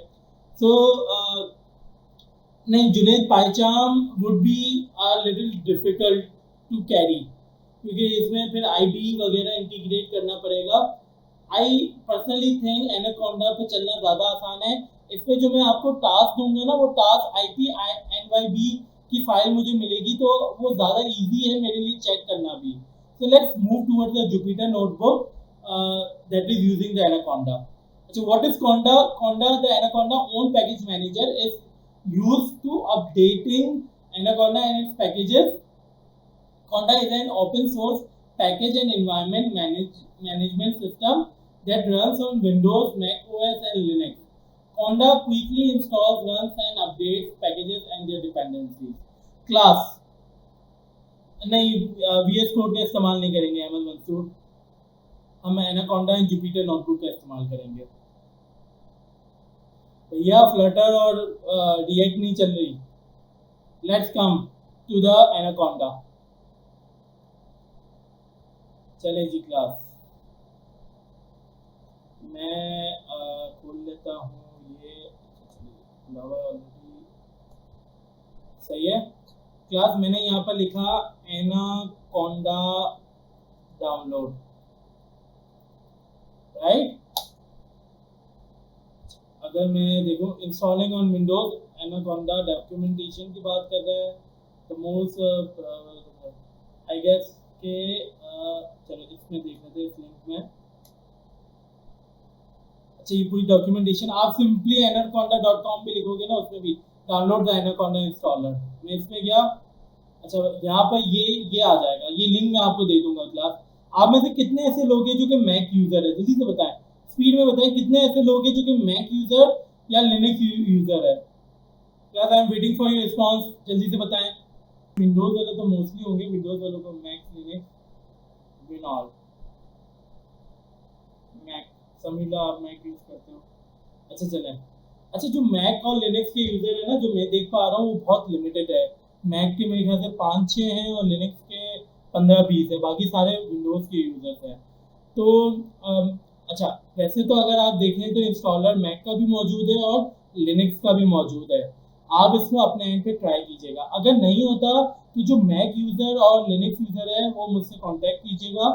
सो नहीं, Junaid, PyCharm would be a little difficult to carry, क्योंकि इसमें फिर आईडी वगैरह इंटीग्रेट करना पड़ेगा। आई पर्सनली थिंक एनाकोंडा पे चलना ज़्यादा आसान है। इस पे जो मैं आपको टास्क दूंगा ना, वो टास्क IPNYB की फाइल मुझे मिलेगी, तो वो ज़्यादा इजी है मेरे लिए चेक करना भी। So let's move towards the Jupyter notebook that is using the Anaconda. So what is Conda? Conda, the Anaconda own package manager, is used to updating Anaconda and its packages. Conda is an open source package and environment management system that runs on Windows, Mac OS and Linux. Conda quickly installs, runs and updates packages and their dependencies. Class नहीं, VS कोड का इस्तेमाल नहीं करेंगे अहमद मंसूर, हम एनाकोंडा एंड जुपिटर नोटबुक का इस्तेमाल करेंगे। भैया फ्लटर और रिएक्ट नहीं चल रही। Let's come to the Anaconda. चले जी क्लास, मैं खोल लेता हूँ ये, सही है क्लास। मैंने यहाँ पर लिखा एनाकोंडा डाउनलोड, राइट। अगर मैं देखूँ installing on Windows, anaconda documentation की बात कर रहा है, तो मोस्ट आई गेस के चलो इसमें देख लेते हैं, इस लिंक में। अच्छा, ये पूरी डॉक्यूमेंटेशन आप सिंपली anaconda.com पे लिखोगे ना, उसमें भी डाउनलोड द एनाकोंडा इंस्टॉलर। मैं इसमें गया, अच्छा यहाँ पर ये आ जाएगा, ये लिंक मैं आपको दे दूंगा क्लास। आप में से कितने ऐसे लोग हैं जो कि मैक यूजर है, जल्दी से बताएं, स्पीड में बताएं, कितने ऐसे लोग हैं जो कि मैक यूजर या लिनक्स यूजर है? Class I am waiting for your response, जल्दी से बताएं। विंडोज वाले तो मोस्टली होंगे, विंडोज वालों को मैक, लिनक्स, विनऑल, मैक, समीला आप मैक यूज करते हो? अच्छा चलें। अच्छा, जो मैक और लिनक्स के यूजर है ना, जो मैं देख पा रहा हूँ, वो बहुत लिमिटेड है। मैक के मेरे ख्याल से 5-6 हैं और लिनक्स के 15-20 है, बाकी सारे विंडोज़ के यूजर्स हैं। तो अच्छा, वैसे तो अगर आप देखें तो इंस्टॉलर मैक का भी मौजूद है और लिनक्स का भी मौजूद है। आप इसको अपने एंड पे ट्राई कीजिएगा। अगर नहीं होता तो जो मैक यूज़र और लिनक्स यूज़र है वो मुझसे कांटेक्ट कीजिएगा,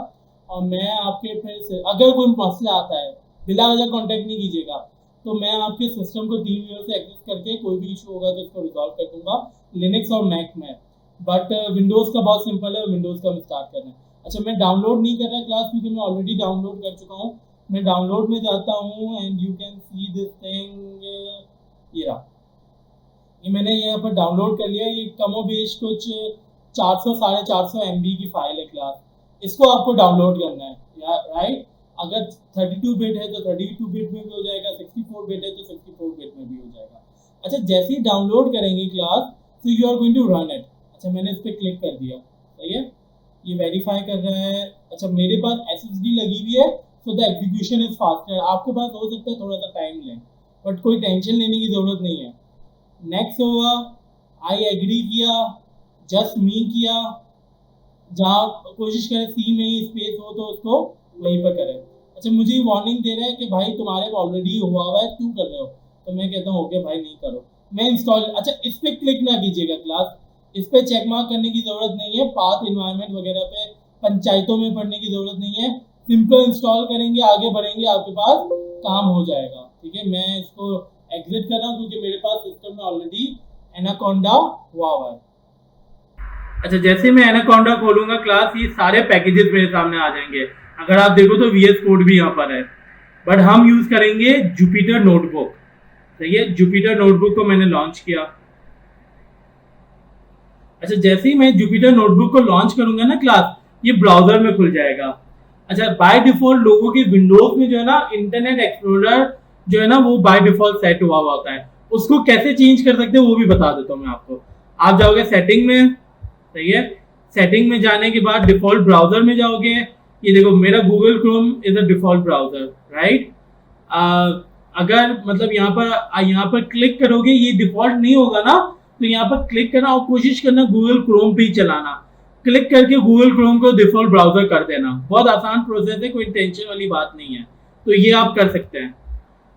और मैं आपके फिर से, अगर कोई मसला आता है, बिला वजह कांटेक्ट नहीं कीजिएगा, तो मैं आपके सिस्टम को टीम व्यूअर से एक्सेस करके कोई भी इशू होगा तो उसको रिजॉल्व कर दूंगा लिनक्स और मैक में। बट विंडोज़ का बहुत सिंपल है, विंडोज़ का स्टार्ट करना है। अच्छा, मैं डाउनलोड नहीं कर रहा क्लास, क्योंकि मैं ऑलरेडी डाउनलोड कर चुका हूँ। मैं डाउनलोड में जाता हूँ and you can see this thing, ये रहा, ये मैंने यहाँ पर डाउनलोड कर लिया। ये कमोबेश कुछ 400-450 MB की फाइल है क्लास, इसको आपको डाउनलोड करना है यार, राइट। अगर 32 बिट है तो 32 बिट में भी हो जाएगा, 64 बिट है तो 64 बिट में भी हो जाएगा। अच्छा, जैसे ही डाउनलोड करेंगे क्लास, तो you are going to run it. अच्छा, मैंने इस पर क्लिक कर दिया, सही है, ये वेरीफाई कर रहा है। अच्छा, मेरे पास SSD लगी हुई है, so the execution is faster. आपके पास हो सकता है थोड़ा सा टाइम लें, बट कोई टेंशन लेने की ज़रूरत नहीं है। नेक्स्ट होगा, आई एग्री किया, जस्ट मी किया, जहाँ कोशिश करें सी में ही स्पेस हो तो उसको वहीं पर करें। अच्छा, मुझे वार्निंग दे रहा है कि भाई तुम्हारे ऑलरेडी हुआ है, क्यों कर रहे हो? तो मैं कहता हूँ ओके भाई, नहीं करो, मैं इंस्टॉल। अच्छा, इस पर क्लिक ना कीजिएगा क्लास, इस पर चेक मार्क करने की ज़रूरत नहीं है, पाथ इन्वायरमेंट वगैरह पे पंचायतों में पढ़ने की ज़रूरत नहीं है। सिंपल इंस्टॉल करेंगे, आगे बढ़ेंगे, आपके पास काम हो जाएगा। ठीक है, मैं इसको एग्जिट कर रहा हूँ क्योंकि मेरे पास सिस्टम में ऑलरेडी एनाकोंडा हुआ है। अच्छा, जैसे मैं एनाकोंडा खोलूंगा क्लास, ये सारे पैकेजेस मेरे सामने आ जाएंगे। अगर आप देखो तो VS कोड भी यहाँ पर है, बट हम यूज करेंगे जुपिटर नोटबुक। सही है, जुपिटर नोटबुक को मैंने लॉन्च किया। अच्छा, जैसे ही मैं जुपिटर नोटबुक को लॉन्च करूंगा ना क्लास, ये ब्राउजर में खुल जाएगा। अच्छा, बाय डिफॉल्ट लोगों के विंडोज में जो है ना इंटरनेट एक्सप्लोरर जो है ना वो बाय डिफॉल्ट सेट हुआ हुआ होता है, उसको कैसे चेंज कर सकते हैं वो भी बता देता हूँ मैं आपको। आप जाओगे सेटिंग में, सही है, सेटिंग में जाने के बाद डिफॉल्ट ब्राउजर में जाओगे, ये देखो मेरा Google Chrome is a default browser, right. अगर मतलब यहाँ पर क्लिक करोगे, ये डिफॉल्ट नहीं होगा ना, तो यहाँ पर क्लिक करना और कोशिश करना गूगल क्रोम पे ही चलाना। क्लिक करके गूगल क्रोम को डिफॉल्ट ब्राउजर कर देना, बहुत आसान प्रोसेस है, कोई टेंशन वाली बात नहीं है, तो ये आप कर सकते हैं।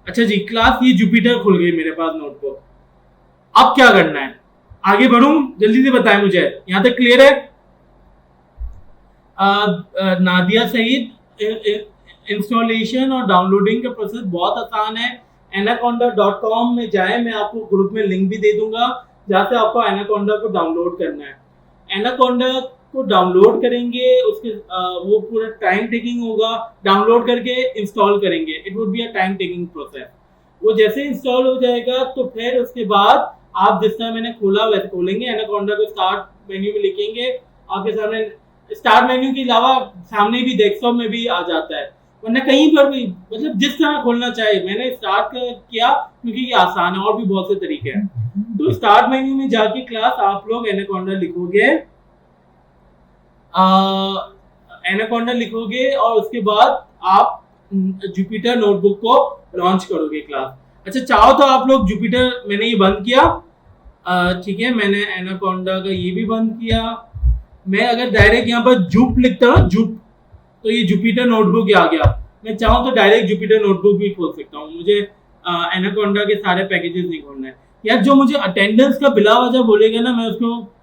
अच्छा जी क्लास, ये जुपिटर खुल गई मेरे पास नोटबुक। अब क्या करना है, आगे बढ़ूं, जल्दी से बताएं मुझे, यहां तक क्लियर है? नादिया सईद, इंस्टॉलेशन और डाउनलोडिंग का प्रोसेस बहुत आसान है। anaconda.com में जाएं, मैं आपको ग्रुप में लिंक भी दे दूंगा जहां से आपको एनाकोंडा को डाउनलोड करना है। एनाकोंडा को डाउनलोड करेंगे, उसके वो पूरा टाइम टेकिंग होगा, डाउनलोड करके इंस्टॉल करेंगे, it would be a time taking process. वो जैसे इंस्टॉल हो जाएगा तो फिर उसके बाद आप जिस तरह मैंने खोला वैसे खोलेंगे, एनाकोंडा को स्टार्ट मेन्यू में लिखेंगे, आपके सामने स्टार्ट मेन्यू के अलावा सामने भी डेस्कटॉप में भी आ जाता है, वरना कहीं पर भी मतलब जिस तरह खोलना चाहे। मैंने स्टार्ट किया क्योंकि ये आसान है, और भी बहुत से तरीके हैं। तो स्टार्ट मेन्यू में जाके क्लास आप लोग एनाकोंडा लिखोगे, एनाकोंडा लिखोगे और उसके बाद आप जुपिटर नोटबुक को लॉन्च करोगे क्लास। अच्छा, चाहो तो आप लोग जुपिटर, मैंने ये बंद किया, ठीक है, मैंने एनाकोंडा का ये भी बंद किया। मैं अगर डायरेक्ट यहाँ पर जुप लिखता हूँ, जुप, तो ये जुपिटर नोटबुक आ गया। मैं चाहूँ तो डायरेक्ट जुपिटर नोटबुक भी खोल सकता हूँ, मुझे एनाकोंडा के सारे पैकेजेस नहीं खोलना है। यार जो मुझे अटेंडेंस का बिला वजह बोलेगा ना, मैं उसको,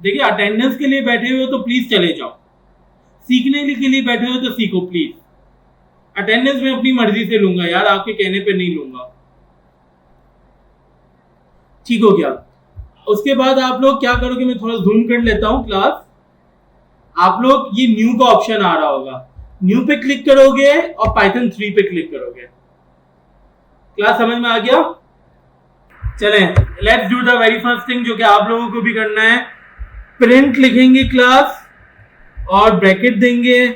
देखिए अटेंडेंस के लिए बैठे हुए हो तो प्लीज चले जाओ, सीखने के लिए बैठे हो तो सीखो प्लीज। अटेंडेंस मैं अपनी मर्जी से लूंगा यार, आपके कहने पे नहीं लूंगा, ठीक हो गया। उसके बाद आप लोग क्या करोगे, मैं थोड़ा जूम कर लेता हूं क्लास। आप लोग ये न्यू का ऑप्शन आ रहा होगा, न्यू पे क्लिक करोगे और पाइथन 3 पे क्लिक करोगे। क्लास समझ में आ गया? चलें, let's do the very first thing जो कि आप लोगों को भी करना है। प्रिंट लिखेंगे क्लास और ब्रैकेट देंगे,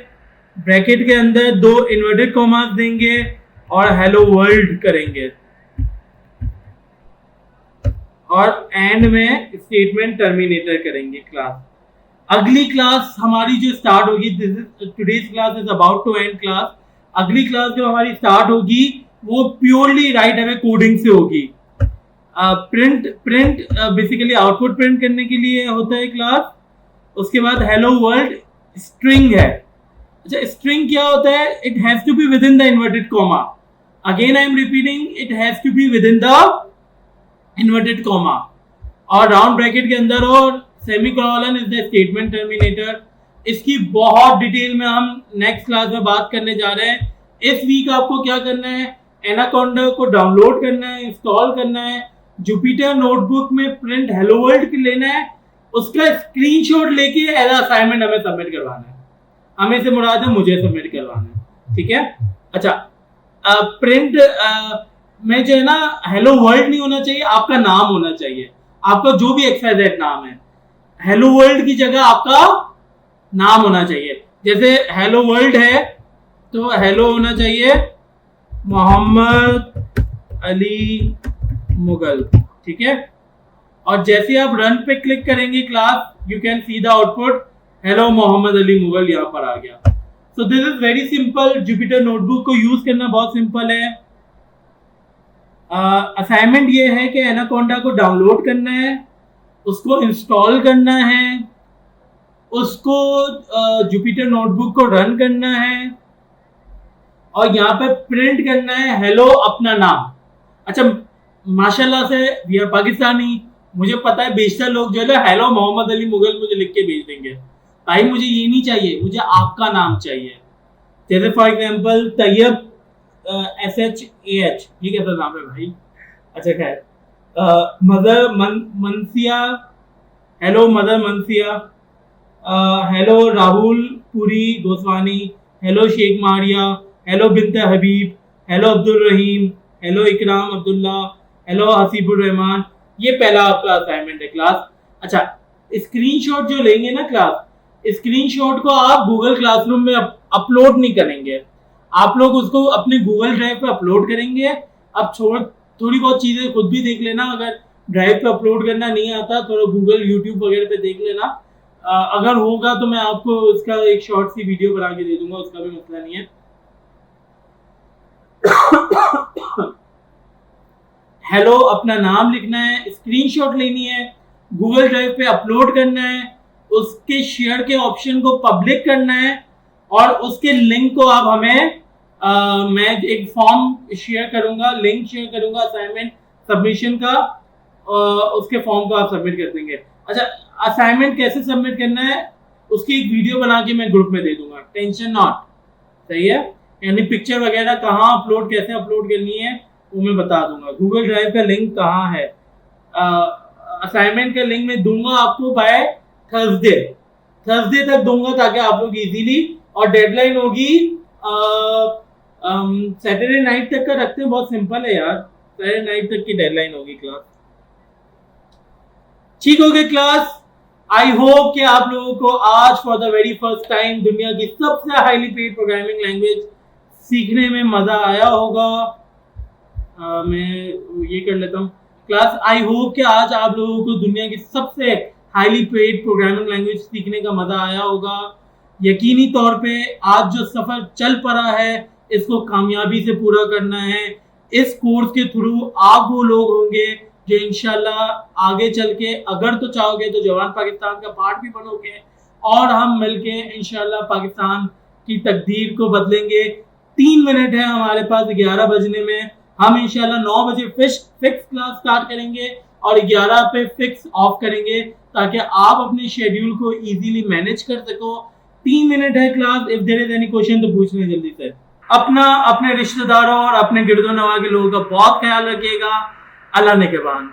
ब्रैकेट के अंदर 2 इन्वर्टेड कॉमास देंगे और हेलो वर्ल्ड करेंगे, और एंड में स्टेटमेंट टर्मिनेटर करेंगे क्लास। अगली क्लास हमारी जो स्टार्ट होगी, today's class is about to end class. अगली क्लास जो हमारी स्टार्ट होगी वो प्योरली राइट अवे कोडिंग से होगी। प्रिंट बेसिकली आउटपुट प्रिंट करने के लिए होता है क्लास। उसके बाद हेलो वर्ल्ड स्ट्रिंग है। अच्छा, स्ट्रिंग क्या होता है? It has to be within the inverted comma. Again I am repeating, it has to be within the inverted comma, और राउंड ब्रैकेट के अंदर, और semicolon is the statement terminator. इसकी बहुत डिटेल में हम नेक्स्ट क्लास में बात करने जा रहे हैं। इस वीक आपको क्या करना है, एनाकोंडा को डाउनलोड करना है, इंस्टॉल करना है, जुपिटर नोटबुक में प्रिंट हेलो वर्ल्ड लेना है, उसका स्क्रीनशॉट लेके एज असाइनमेंट हमें सबमिट करवाना है। हमें से मुराद है मुझे सबमिट करवाना है, ठीक है। अच्छा, प्रिंट में जो है ना हेलो वर्ल्ड नहीं होना चाहिए, आपका नाम होना चाहिए, आपका जो भी XYZ नाम है, हेलो वर्ल्ड की जगह आपका नाम होना चाहिए। जैसे हेलो वर्ल्ड है तो हेलो होना चाहिए मोहम्मद अली मुगल, ठीक है। और जैसे आप रन पे क्लिक करेंगे class, you can see the output, hello Mohammad Ali Mughal यहाँ पर आ गया। So this is very simple. Jupyter notebook को यूज करना बहुत सिंपल है। असाइनमेंट ये है कि एनाकोंडा को डाउनलोड करना है, उसको इंस्टॉल करना है, उसको जुपिटर नोटबुक को रन करना है, और यहाँ पे प्रिंट करना है हेलो अपना नाम। अच्छा, माशाल्लाह से वी आर पाकिस्तानी, मुझे पता है बेशतर लोग जो है हेलो मोहम्मद अली मुगल मुझे लिख के भेज देंगे। भाई मुझे ये नहीं चाहिए, मुझे आपका नाम चाहिए। जैसे फॉर एग्जाम्पल तैयब SHAH, ये कैसा नाम है भाई? अच्छा खैर, मदर मनसिया, हेलो मदर Mansia, hello Rahul Puri Goswami, hello Sheikh Maria, hello Binte Habib, hello Abdul Rahim, hello Ikram Abdullah, hello Hasibur Rahman. ये पहला आपका असाइनमेंट है क्लास। अच्छा, स्क्रीनशॉट जो लेंगे ना क्लास, स्क्रीनशॉट को आप गूगल क्लासरूम में अपलोड नहीं करेंगे, आप लोग उसको अपने गूगल ड्राइव पे अपलोड करेंगे। अब थोड़ी बहुत चीजें खुद भी देख लेना, अगर ड्राइव पे अपलोड करना नहीं आता थोड़ा गूगल यूट्यूब वगैरह पे देख लेना। अगर होगा तो मैं आपको उसका एक शॉर्ट सी वीडियो बना के दे दूंगा, उसका भी मसला नहीं है। हेलो अपना नाम लिखना है, स्क्रीनशॉट लेनी है, गूगल ड्राइव पे अपलोड करना है, उसके शेयर के ऑप्शन को पब्लिक करना है और उसके लिंक को आप हमें मैं एक फॉर्म शेयर करूंगा, लिंक शेयर करूंगा असाइनमेंट सबमिशन का, उसके फॉर्म को आप सबमिट कर देंगे। अच्छा, असाइनमेंट कैसे सबमिट करना है उसकी एक वीडियो बना के मैं ग्रुप में दे दूंगा, टेंशन नॉट, सही है। यानी पिक्चर वगैरह कहाँ अपलोड, कैसे अपलोड करनी है वो मैं बता दूंगा। गूगल ड्राइव का लिंक कहाँ है, असाइनमेंट का लिंक मैं दूंगा आपको बाय थर्सडे तक दूंगा, ताकि आप लोग इजीली, और डेडलाइन होगी सैटरडे नाइट तक का रखते हैं, बहुत सिंपल है यार, सैटरडे नाइट तक की डेडलाइन होगी क्लास। ठीक हो गई क्लास। आई होप कि आप लोगों को आज for the very first time दुनिया की सबसे हाईली पेड प्रोग्रामिंग लैंग्वेज सीखने में मजा आया होगा। मैं ये कर लेता हूँ क्लास। आई होप कि आज आप लोगों को दुनिया की सबसे हाईली पेड प्रोग्रामिंग लैंग्वेज सीखने का मजा आया होगा। यकीनी तौर पे आज जो सफर चल पड़ा है इसको कामयाबी से पूरा करना है। इस कोर्स के थ्रू आप वो लोग होंगे जो इंशाल्लाह आगे चल के अगर तो चाहोगे तो जवान पाकिस्तान का पार्ट भी बनोगे, और हम मिलके इंशाल्लाह पाकिस्तान की तकदीर को बदलेंगे। 3 मिनट है हमारे पास 11 बजने में, हम इंशाल्लाह 9 बजे फिक्स क्लास स्टार्ट करेंगे और 11 पे फिक्स ऑफ करेंगे, ताकि आप अपने शेड्यूल को इजीली मैनेज कर सको। 3 मिनट है class, if there is any question तो पूछ लें जल्दी से। अपना, अपने रिश्तेदारों और अपने गिरदो नवा के लोगों का बहुत ख्याल रखिएगा। अल्लाह ने के बाद।